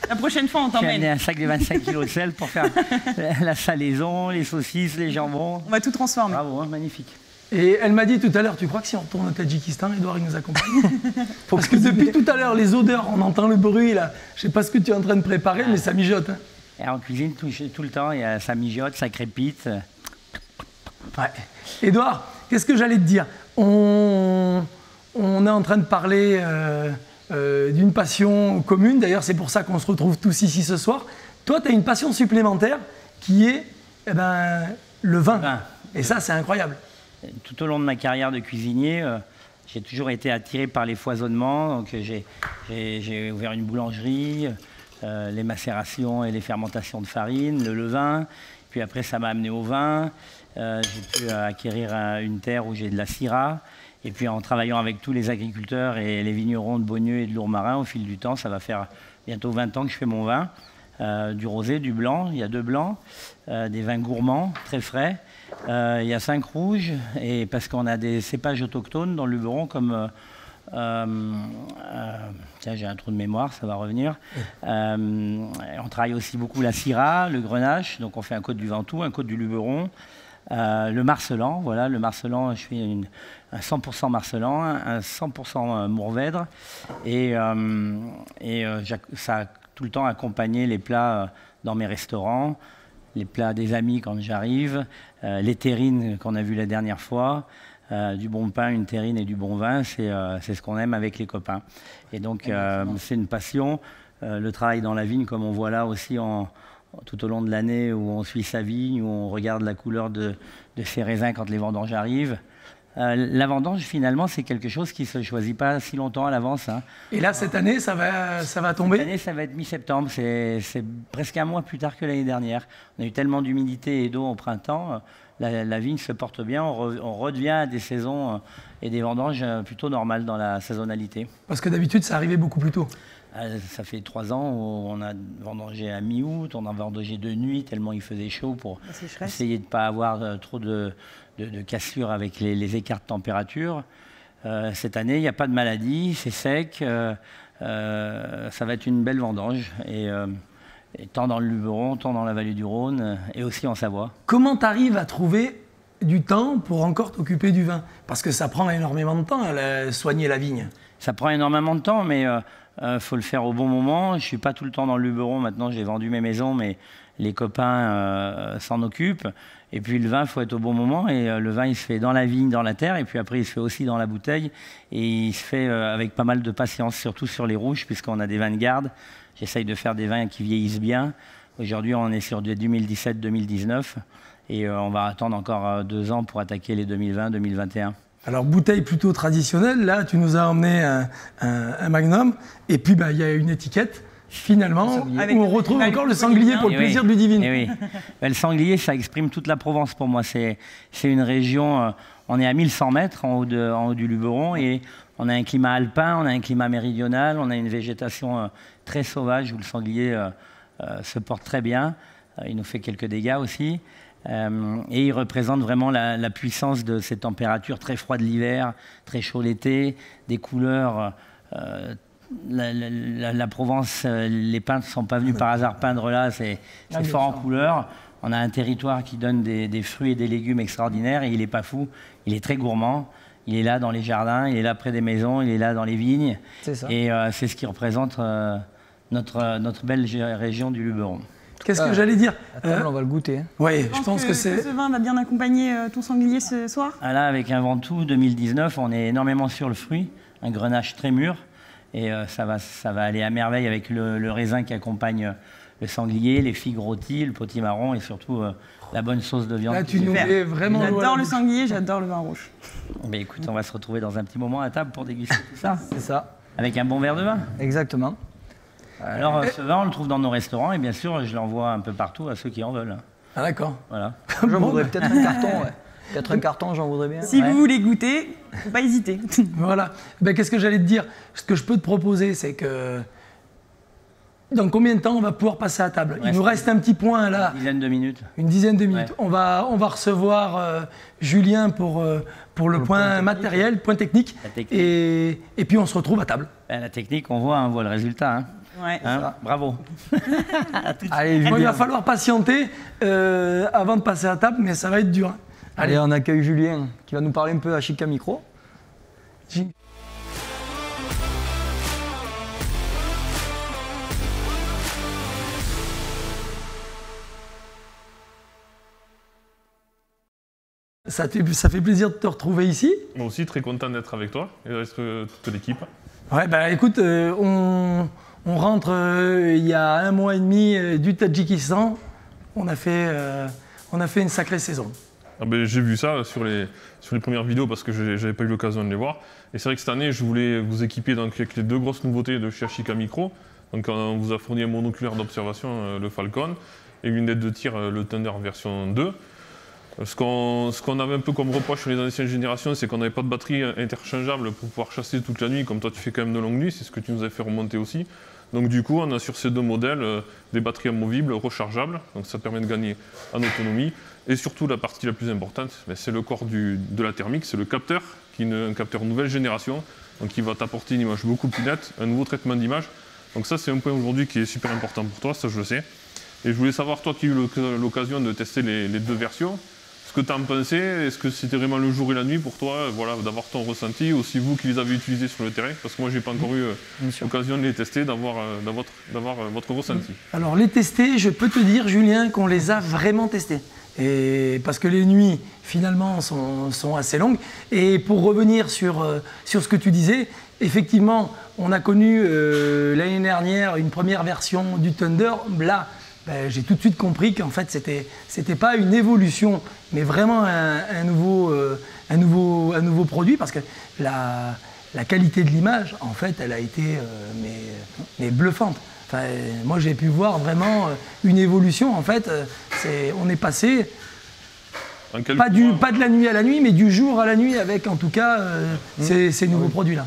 La prochaine fois, on J'ai amené t'emmène. un sac de 25 kg de sel pour faire la salaison, les saucisses, les jambons. On va tout transformer. Bravo, hein, magnifique. Et elle m'a dit tout à l'heure, tu crois que si on retourne au Tadjikistan, Édouard, il nous accompagne? Parce que depuis tout à l'heure, les odeurs, on entend le bruit là. Je sais pas ce que tu es en train de préparer, mais ça mijote. Hein. Et en cuisine, tout le temps, ça mijote, ça crépite. Ouais. Édouard, qu'est-ce que j'allais te dire? On est en train de parler d'une passion commune. D'ailleurs, c'est pour ça qu'on se retrouve tous ici ce soir. Toi, tu as une passion supplémentaire qui est le vin. Et ça, c'est incroyable. Tout au long de ma carrière de cuisinier, j'ai toujours été attiré par les foisonnements. Donc, j'ai ouvert une boulangerie, les macérations et les fermentations de farine, le levain. Puis après, ça m'a amené au vin. J'ai pu acquérir une terre où j'ai de la syrah. Et puis en travaillant avec tous les agriculteurs et les vignerons de Beaunieu et de Lourmarin, au fil du temps, ça va faire bientôt 20 ans que je fais mon vin. Du rosé, du blanc, il y a 2 blancs, des vins gourmands, très frais. Il y a 5 rouges, et parce qu'on a des cépages autochtones dans le Luberon, comme... tiens, j'ai un trou de mémoire, ça va revenir. On travaille aussi beaucoup la syrah, le grenache, donc on fait un côte du Ventoux, un côte du Luberon. Le marcelan, voilà, le marcelan, je fais un 100% marcelan, un 100% mourvèdre, et ça a tout le temps accompagné les plats dans mes restaurants, les plats des amis quand j'arrive, les terrines qu'on a vues la dernière fois, du bon pain, une terrine et du bon vin, c'est ce qu'on aime avec les copains. Et donc c'est une passion, le travail dans la vigne comme on voit là aussi tout au long de l'année, où on suit sa vigne, où on regarde la couleur de ses raisins quand les vendanges arrivent. La vendange, finalement, c'est quelque chose qui ne se choisit pas si longtemps à l'avance. Hein. Et là, cette année, ça va tomber? Cette année, ça va être mi-septembre. C'est presque un mois plus tard que l'année dernière. On a eu tellement d'humidité et d'eau au printemps. La vigne se porte bien. On redevient à des saisons et des vendanges plutôt normales dans la saisonnalité. Parce que d'habitude, ça arrivait beaucoup plus tôt. Ça fait 3 ans où on a vendangé à mi-août, on a vendangé de nuit tellement il faisait chaud pour essayer de ne pas avoir trop de cassures avec les écarts de température. Cette année, il n'y a pas de maladie, c'est sec, ça va être une belle vendange, et tant dans le Luberon, tant dans la vallée du Rhône, et aussi en Savoie. Comment tu arrives à trouver du temps pour encore t'occuper du vin? Parce que ça prend énormément de temps, soigner la vigne. Ça prend énormément de temps, mais faut le faire au bon moment. Je ne suis pas tout le temps dans le Luberon. Maintenant, j'ai vendu mes maisons, mais les copains s'en occupent. Et puis le vin, il faut être au bon moment. Et le vin, il se fait dans la vigne, dans la terre. Et puis après, il se fait aussi dans la bouteille. Et il se fait avec pas mal de patience, surtout sur les rouges, puisqu'on a des vins de garde. J'essaye de faire des vins qui vieillissent bien. Aujourd'hui, on est sur du 2017-2019. Et on va attendre encore 2 ans pour attaquer les 2020-2021. Alors, bouteille plutôt traditionnelle, là, tu nous as emmené un magnum, et puis il y a une étiquette, finalement, où on retrouve encore le sanglier pour le plaisir de Ludivine. Oui. Le sanglier, ça exprime toute la Provence pour moi. C'est une région, on est à 1100 mètres en haut du Luberon, et on a un climat alpin, on a un climat méridional, on a une végétation très sauvage où le sanglier se porte très bien. Il nous fait quelques dégâts aussi. Et il représente vraiment la puissance de ces températures très froides l'hiver, très chaud l'été, des couleurs la Provence, les peintres ne sont pas venus par hasard peindre là, c'est fort en couleur. On a un territoire qui donne des fruits et des légumes extraordinaires et il n'est pas fou, il est très gourmand. Il est là dans les jardins, il est là près des maisons, il est là dans les vignes. C'est ça. Et c'est ce qui représente notre belle région du Luberon. Qu'est-ce que j'allais dire? On va le goûter. Oui, je pense que c'est... Ce vin va bien accompagner ton sanglier ce soir. Ah là, avec un Ventoux 2019, on est énormément sur le fruit, un grenache très mûr. Et ça va aller à merveille avec le raisin qui accompagne le sanglier, les figues rôties, le potimarron et surtout la bonne sauce de viande. Là, tu nous mets vraiment l'eau à la J'adore le bouche. sanglier, j'adore le vin rouge. Mais écoute, on va se retrouver dans un petit moment à table pour déguster tout ça. C'est ça. Avec un bon verre de vin. Exactement. Alors, ce vin, on le trouve dans nos restaurants et bien sûr, je l'envoie un peu partout à ceux qui en veulent. Ah d'accord. Voilà. J'en voudrais peut-être un carton. Ouais. Peut-être un carton, j'en voudrais bien. Si vous voulez goûter, faut pas hésiter. Voilà. Ben, qu'est-ce que j'allais te dire? Ce que je peux te proposer, c'est que dans combien de temps on va pouvoir passer à table? Il nous reste un petit point là. Une dizaine de minutes. Une dizaine de minutes. Ouais. On va recevoir Julien pour le point matériel, point technique. La technique. Et puis on se retrouve à table. Ben, la technique, on voit le résultat. Hein. Ouais. Hein, bravo. Allez, Bon, il Julien. va falloir patienter avant de passer à table, mais ça va être dur. Hein. Allez, on accueille Julien qui va nous parler un peu à Chica Micro. Ça fait plaisir de te retrouver ici. Moi aussi, très content d'être avec toi et avec toute l'équipe. Ouais, bah écoute, on rentre il y a 1 mois et demi du Tadjikistan. On a fait une sacrée saison. Ah ben, j'ai vu ça sur les premières vidéos parce que j'avais pas eu l'occasion de les voir. Et c'est vrai que cette année, je voulais vous équiper donc, avec les 2 grosses nouveautés de chez Chica Micro. Donc on vous a fourni un monoculaire d'observation, le Falcon, et une lunette de tir, le Thunder version 2. Ce qu'on avait un peu comme reproche sur les anciennes générations, c'est qu'on n'avait pas de batterie interchangeable pour pouvoir chasser toute la nuit, comme toi tu fais quand même de longues nuits, c'est ce que tu nous as fait remonter aussi. Donc du coup, on a sur ces 2 modèles des batteries amovibles, rechargeables, donc ça permet de gagner en autonomie. Et surtout, la partie la plus importante, c'est le corps de la thermique, c'est le capteur, qui est un capteur nouvelle génération, donc qui va t'apporter une image beaucoup plus nette, un nouveau traitement d'image. Donc ça, c'est un point aujourd'hui qui est super important pour toi, ça je le sais. Et je voulais savoir, toi qui as eu l'occasion de tester les 2 versions, ce que tu en pensais, est-ce que c'était vraiment le jour et la nuit pour toi, voilà, d'avoir ton ressenti, aussi vous qui les avez utilisés sur le terrain, parce que moi j'ai pas encore eu l'occasion de les tester, d'avoir votre ressenti. Alors les tester, je peux te dire Julien qu'on les a vraiment testés. Et parce que les nuits finalement sont assez longues. Et pour revenir sur ce que tu disais, effectivement on a connu l'année dernière une première version du Thunder. Là, ben, j'ai tout de suite compris qu'en fait c'était pas une évolution, mais vraiment un nouveau produit, parce que la qualité de l'image, en fait, elle a été mais bluffante. Enfin, moi j'ai pu voir vraiment une évolution. En fait, on est passé pas de la nuit à la nuit, mais du jour à la nuit avec en tout cas ces nouveaux produits-là.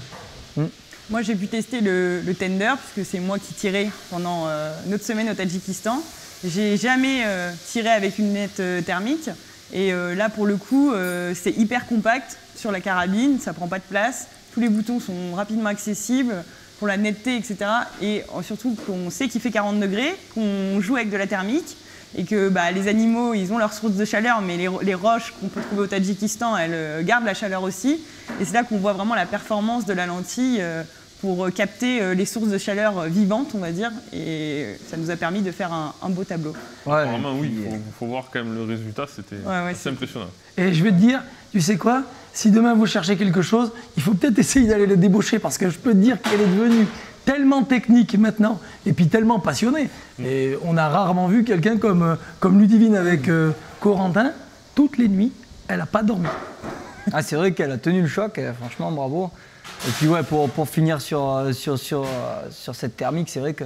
Moi, j'ai pu tester le Thunder, puisque c'est moi qui tirais pendant notre semaine au Tadjikistan. J'ai jamais tiré avec une lunette thermique. Et là, pour le coup, c'est hyper compact sur la carabine, ça prend pas de place. Tous les boutons sont rapidement accessibles pour la netteté, etc. Et surtout qu'on sait qu'il fait 40 degrés, qu'on joue avec de la thermique. Et que les animaux, ils ont leur source de chaleur, mais les roches qu'on peut trouver au Tadjikistan, elles gardent la chaleur aussi. Et c'est là qu'on voit vraiment la performance de la lentille pour capter les sources de chaleur vivantes, on va dire, et ça nous a permis de faire un beau tableau. Ouais, vraiment, oui, il faut voir quand même le résultat, c'était assez impressionnant. Et je vais te dire, tu sais quoi, si demain vous cherchez quelque chose, il faut peut-être essayer d'aller le débaucher, parce que je peux te dire qu'elle est devenue tellement technique maintenant, et puis tellement passionnée. Et on a rarement vu quelqu'un comme Ludivine avec Corentin, toutes les nuits, elle n'a pas dormi. Ah, c'est vrai qu'elle a tenu le choc, franchement, bravo. Et puis ouais, pour finir sur cette thermique, c'est vrai que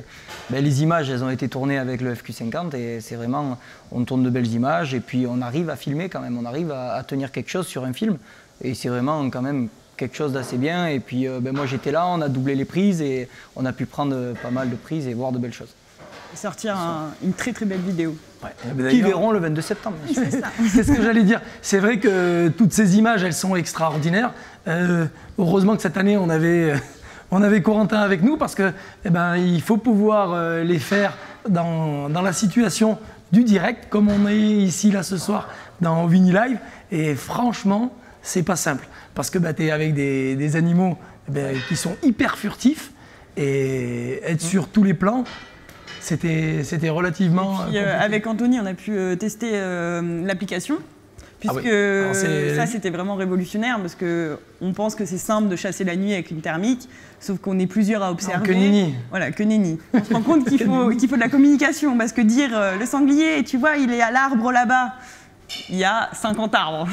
les images, elles ont été tournées avec le FQ50 et c'est vraiment, on tourne de belles images et puis on arrive à filmer quand même, on arrive à tenir quelque chose sur un film et c'est vraiment quand même quelque chose d'assez bien. Et puis moi j'étais là, on a doublé les prises et on a pu prendre pas mal de prises et voir de belles choses. Et sortir une très très belle vidéo. Ouais. Qui verront le 22 septembre. C'est ça. C'est ce que j'allais dire. C'est vrai que toutes ces images, elles sont extraordinaires. Heureusement que cette année, on avait on avait Corentin avec nous parce que il faut pouvoir les faire dans la situation du direct, comme on est ici là ce soir dans Vini Live. Et franchement, c'est pas simple parce que tu es avec des animaux qui sont hyper furtifs et être sur tous les plans, c'était relativement. Et puis, avec Anthony, on a pu tester l'application. Puisque ça, c'était vraiment révolutionnaire parce qu'on pense que c'est simple de chasser la nuit avec une thermique, sauf qu'on est plusieurs à observer. Non, que nenni. Voilà, que nenni. On se rend compte qu'il faut de la communication parce que dire le sanglier, tu vois, il est à l'arbre là-bas, il y a 50 arbres.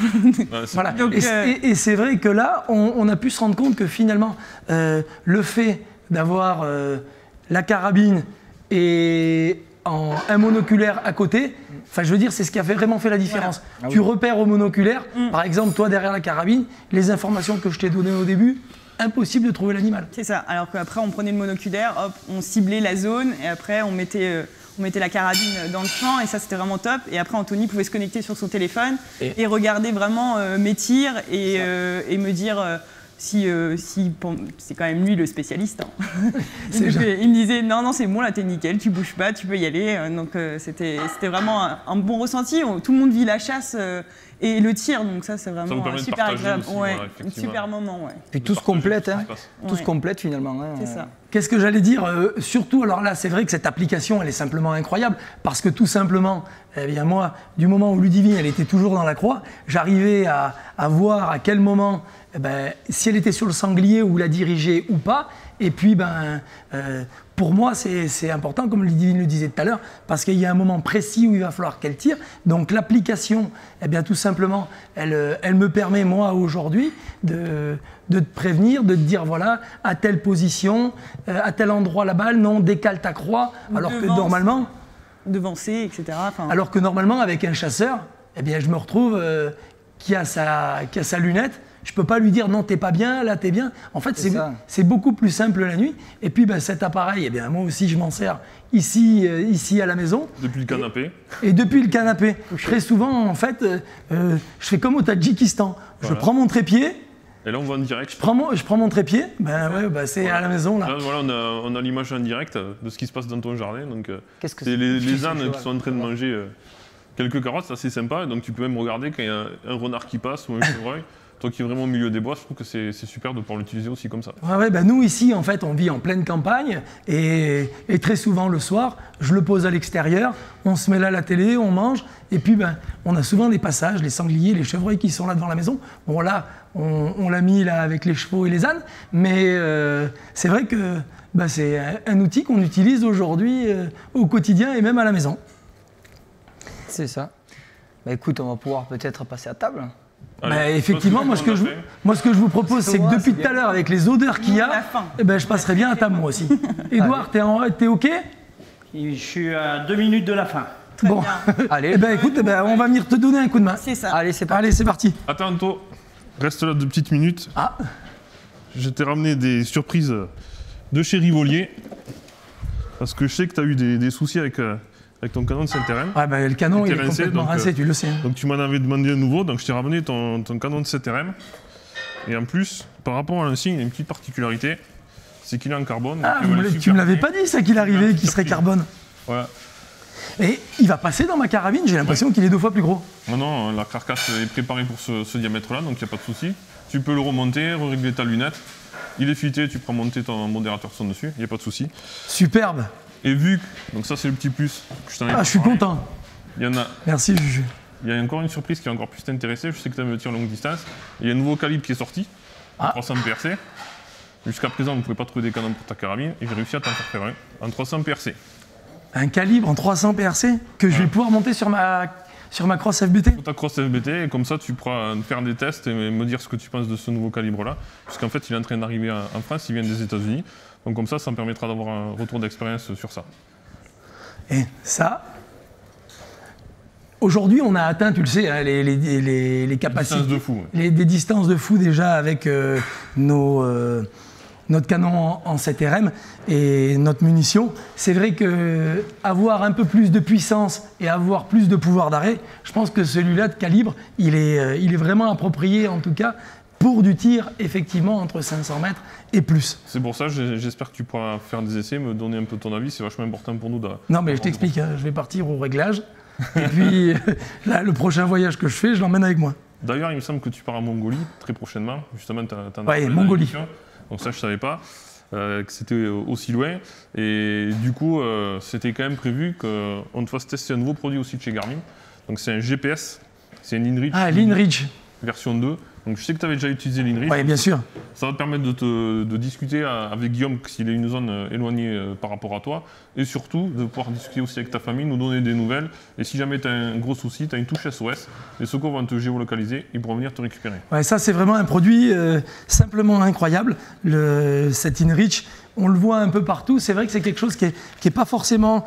Voilà. Donc, et c'est vrai que là, on a pu se rendre compte que finalement, le fait d'avoir la carabine et un monoculaire à côté, enfin je veux dire, c'est ce qui a vraiment fait la différence. Voilà. Tu repères au monoculaire, par exemple toi derrière la carabine, les informations que je t'ai données au début, impossible de trouver l'animal. C'est ça, alors qu'après on prenait le monoculaire, hop, on ciblait la zone et après on mettait la carabine dans le champ et ça c'était vraiment top. Et après Anthony pouvait se connecter sur son téléphone et regarder vraiment mes tirs et me dire... c'est quand même lui le spécialiste. Hein. Il me disait non c'est bon là t'es nickel, tu bouges pas, tu peux y aller. Donc c'était vraiment un bon ressenti. Tout le monde vit la chasse et le tir, donc ça c'est vraiment super agréable. Aussi, un super moment. Ouais. Et tout se complète, tout se complète finalement. C'est ça. Qu'est-ce que j'allais dire surtout, alors là c'est vrai que cette application elle est simplement incroyable parce que tout simplement, moi du moment où Ludivine elle était toujours dans la croix, j'arrivais à voir à quel moment si elle était sur le sanglier ou la diriger ou pas. Et puis pour moi c'est important comme Ludivine le disait tout à l'heure parce qu'il y a un moment précis où il va falloir qu'elle tire. Donc l'application tout simplement elle me permet moi aujourd'hui de te prévenir, de te dire voilà à telle position, à tel endroit la balle, non décale ta croix, alors que normalement devancer, etc. Alors que normalement avec un chasseur, je me retrouve qui a sa lunette. Je ne peux pas lui dire non, t'es pas bien, là t'es bien. En fait, c'est beaucoup plus simple la nuit. Et puis cet appareil, moi aussi je m'en sers ici à la maison. Depuis le canapé. Et depuis le canapé. Très souvent, en fait, je fais comme au Tadjikistan. Voilà. Je prends mon trépied. Et là, on voit en direct. Je prends mon trépied. C'est à la maison là. Là on a l'image en direct de ce qui se passe dans ton jardin. Donc, c'est les ânes qui sont en train de manger quelques carottes, c'est assez sympa. Donc tu peux même regarder quand il y a un renard qui passe ou un chevreuil. Toi qui es vraiment au milieu des bois, je trouve que c'est super de pouvoir l'utiliser aussi comme ça. Nous ici, en fait, on vit en pleine campagne et très souvent le soir, je le pose à l'extérieur, on se met là à la télé, on mange et puis on a souvent des passages, les sangliers, les chevreuils qui sont là devant la maison. Bon là, on l'a mis là avec les chevaux et les ânes, mais c'est vrai que c'est un outil qu'on utilise aujourd'hui au quotidien et même à la maison. C'est ça. Écoute, on va pouvoir peut-être passer à table. Effectivement, moi ce que je vous propose, c'est que depuis tout à l'heure, avec les odeurs qu'il y a, je passerai bien à table moi aussi. Édouard, t'es OK? Je suis à 2 minutes de la fin. Très bien. Allez. Écoute, on va venir te donner un coup de main. C'est ça. Allez, c'est parti. Allez, c'est parti. Attends, Anto, reste là 2 petites minutes. Je t'ai ramené des surprises de chez Rivolier. Parce que je sais que tu as eu des soucis avec ton canon de Saint-Hérem. Le canon, il est complètement rincé, tu le sais. Donc tu m'en avais demandé un nouveau, donc je t'ai ramené ton canon de Saint-Hérem. Et en plus, par rapport à l'ancien, il y a une petite particularité, c'est qu'il est en carbone. Tu me l'avais pas dit ça qu'il arrivait, qu'il serait carbone. Voilà. Et il va passer dans ma carabine, j'ai l'impression qu'il est 2 fois plus gros. Non, la carcasse est préparée pour ce diamètre-là, donc il n'y a pas de souci. Tu peux le remonter, régler ta lunette. Il est fité, tu peux monter ton modérateur son dessus, il n'y a pas de souci. Superbe. Et vu, donc ça c'est le petit plus que je t'en ai je suis content. Il y en a. Merci Juju. Il y a encore une surprise qui est encore plus t'intéresser. Je sais que tu aimes le tir longue distance. Il y a un nouveau calibre qui est sorti, 300 PRC. Jusqu'à présent, vous ne pouvez pas trouver des canons pour ta carabine et j'ai réussi à t'en faire un en 300 PRC. Un calibre en 300 PRC que je vais pouvoir monter sur ma crosse FBT. Sur ta crosse FBT et comme ça tu pourras faire des tests et me dire ce que tu penses de ce nouveau calibre-là. Puisqu'en fait, il est en train d'arriver en France, il vient des États-Unis. Donc comme ça me permettra d'avoir un retour d'expérience sur ça. Et ça, aujourd'hui on a atteint, tu le sais, les capacités. Des distances de fou. Des distances de fou déjà avec notre canon en 7RM et notre munition. C'est vrai qu'avoir un peu plus de puissance et avoir plus de pouvoir d'arrêt, je pense que celui-là de calibre, il est vraiment approprié en tout cas pour du tir, effectivement, entre 500 mètres et plus. C'est pour ça, j'espère que tu pourras faire des essais, me donner un peu ton avis, c'est vachement important pour nous. Non, mais je t'explique, hein, je vais partir au réglage, et puis là, le prochain voyage que je fais, je l'emmène avec moi. D'ailleurs, il me semble que tu pars en Mongolie très prochainement, justement, tu as ouais, Mongolie. Donc ça, je ne savais pas que c'était aussi loin, et du coup, c'était quand même prévu qu'on te fasse tester un nouveau produit aussi de chez Garmin. Donc c'est un GPS, c'est une InReach. Ah, l'InReach. Version 2. Donc je sais que tu avais déjà utilisé l'InReach. Oui, bien sûr. Ça va te permettre de discuter avec Guillaume s'il est une zone éloignée par rapport à toi. Et surtout, de pouvoir discuter aussi avec ta famille, nous donner des nouvelles. Et si jamais tu as un gros souci, tu as une touche SOS. Les secours vont te géolocaliser, ils pourront venir te récupérer. Ouais, ça, c'est vraiment un produit simplement incroyable. Cette InReach, on le voit un peu partout. C'est vrai que c'est quelque chose qui n'est pas forcément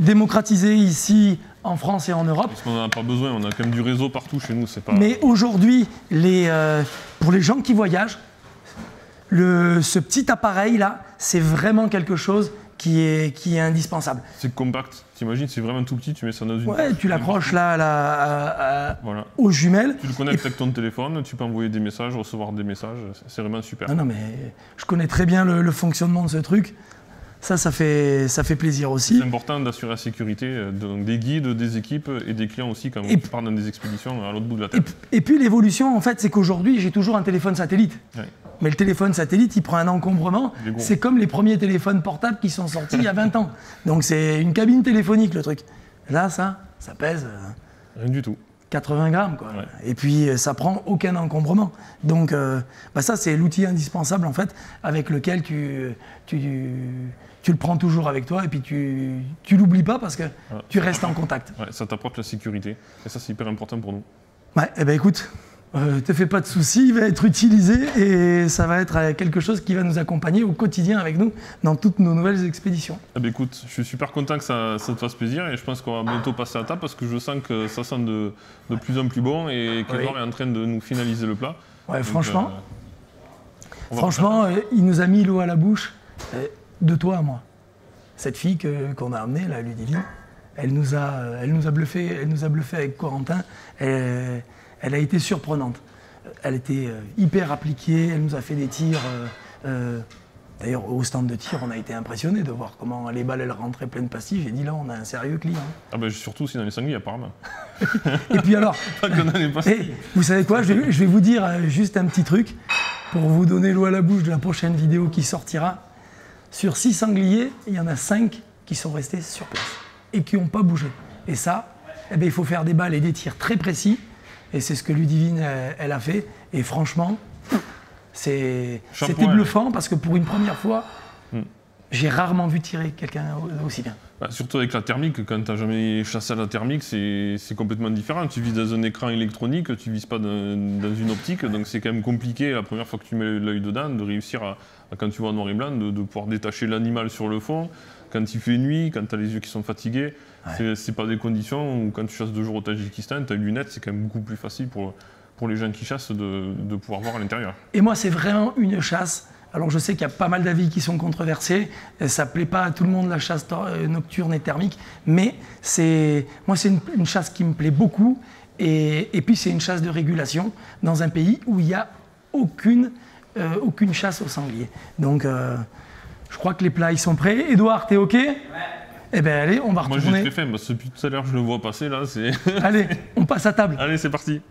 démocratisé ici en France et en Europe. Parce qu'on n'en a pas besoin, on a quand même du réseau partout chez nous. Pas... Mais aujourd'hui, pour les gens qui voyagent, ce petit appareil-là, c'est vraiment quelque chose qui est indispensable. C'est compact, t'imagines, c'est vraiment tout petit, tu mets ça dans une... Ouais, tu l'accroches là, voilà. aux jumelles. Tu le connectes avec ton téléphone, tu peux envoyer des messages, recevoir des messages, c'est vraiment super. Non, mais je connais très bien le fonctionnement de ce truc. Ça fait plaisir aussi. C'est important d'assurer la sécurité des guides, des équipes et des clients aussi quand tu pars dans des expéditions à l'autre bout de la Terre. Et puis l'évolution, en fait, c'est qu'aujourd'hui, j'ai toujours un téléphone satellite. Ouais. Mais le téléphone satellite, il prend un encombrement. C'est comme les premiers téléphones portables qui sont sortis il y a 20 ans. Donc c'est une cabine téléphonique, le truc. Là, ça pèse... Rien du tout. 80 grammes, quoi. Ouais. Et puis, ça prend aucun encombrement. Donc, ça, c'est l'outil indispensable, en fait, avec lequel tu le prends toujours avec toi et puis tu l'oublies pas parce que tu restes en contact. Ouais, ça t'apporte la sécurité. Et ça, c'est hyper important pour nous. Ouais, eh ben écoute, te fais pas de soucis, il va être utilisé et ça va être quelque chose qui va nous accompagner au quotidien avec nous dans toutes nos nouvelles expéditions. Eh ben écoute, je suis super content que ça te fasse plaisir et je pense qu'on va bientôt passer à table parce que je sens que ça sent de plus en plus bon et qu'Edouard est en train de nous finaliser le plat. Ouais, donc, franchement, il nous a mis l'eau à la bouche de toi à moi. Cette fille qu'on a amenée, la Ludivine, elle nous a bluffé avec Corentin. Elle a été surprenante. Elle était hyper appliquée, elle nous a fait des tirs. D'ailleurs, au stand de tir, on a été impressionnés de voir comment les balles elles rentraient pleines de pastilles. J'ai dit là, on a un sérieux client. Ah ben surtout si dans les sangliers, apparemment. Et puis alors, vous savez quoi, je vais vous dire juste un petit truc pour vous donner l'eau à la bouche de la prochaine vidéo qui sortira. Sur 6 sangliers, il y en a 5 qui sont restés sur place et qui n'ont pas bougé. Et ça, il faut faire des balles et des tirs très précis. Et c'est ce que Ludivine, elle a fait. Et franchement, c'était bluffant parce que pour une première fois, j'ai rarement vu tirer quelqu'un aussi bien. Surtout avec la thermique, quand tu n'as jamais chassé à la thermique, c'est complètement différent. Tu vises dans un écran électronique, tu ne vises pas dans une optique, donc c'est quand même compliqué la première fois que tu mets l'œil dedans, de réussir quand tu vois en noir et blanc, de pouvoir détacher l'animal sur le fond. Quand il fait nuit, quand tu as les yeux qui sont fatigués, c'est pas des conditions où quand tu chasses 2 jours au Tadjikistan, tu as une lunette, c'est quand même beaucoup plus facile pour les gens qui chassent de pouvoir voir à l'intérieur. Et moi, c'est vraiment une chasse. Alors je sais qu'il y a pas mal d'avis qui sont controversés, ça ne plaît pas à tout le monde la chasse nocturne et thermique, mais moi c'est une chasse qui me plaît beaucoup et puis c'est une chasse de régulation dans un pays où il n'y a aucune chasse au sanglier. Donc je crois que les plats ils sont prêts. Edouard, t'es OK ? Ouais. Eh bien allez, on va retourner. Moi j'ai très faim, parce que depuis tout à l'heure je le vois passer là. Allez, on passe à table. Allez, c'est parti.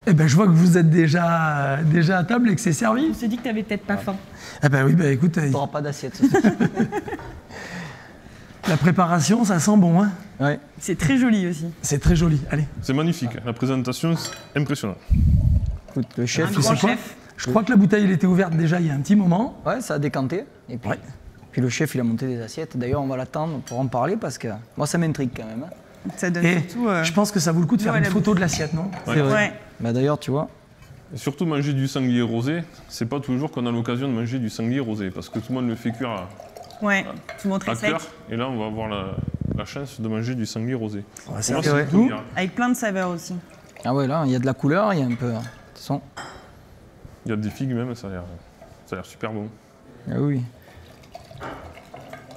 Eh ben, je vois que vous êtes déjà à table et que c'est servi. On s'est dit que tu n'avais peut-être pas faim. Eh ben oui, écoute... Tu n'auras pas d'assiette. La préparation, ça sent bon, hein? Ouais. C'est très joli aussi. C'est très joli, allez. C'est magnifique, la présentation, c'est impressionnant. Écoute, le chef, tu sais quoi ? Je crois que la bouteille elle était ouverte déjà il y a un petit moment. Ouais, ça a décanté. Et puis le chef, il a monté des assiettes. D'ailleurs, on va l'attendre pour en parler parce que moi, ça m'intrigue quand même. Hein. Ça donne surtout, je pense que ça vaut le coup de faire une photo de l'assiette, non? C'est vrai. Ouais. Bah, d'ailleurs, tu vois. Et surtout, manger du sanglier rosé, c'est pas toujours qu'on a l'occasion de manger du sanglier rosé parce que tout le monde le fait cuire à tout le monde très sec. Et là, on va avoir la chance de manger du sanglier rosé. Avec plein de saveurs aussi. Ah ouais, là, il y a de la couleur, il y a un peu... Il y a des figues même, ça a l'air super bon. Ah oui.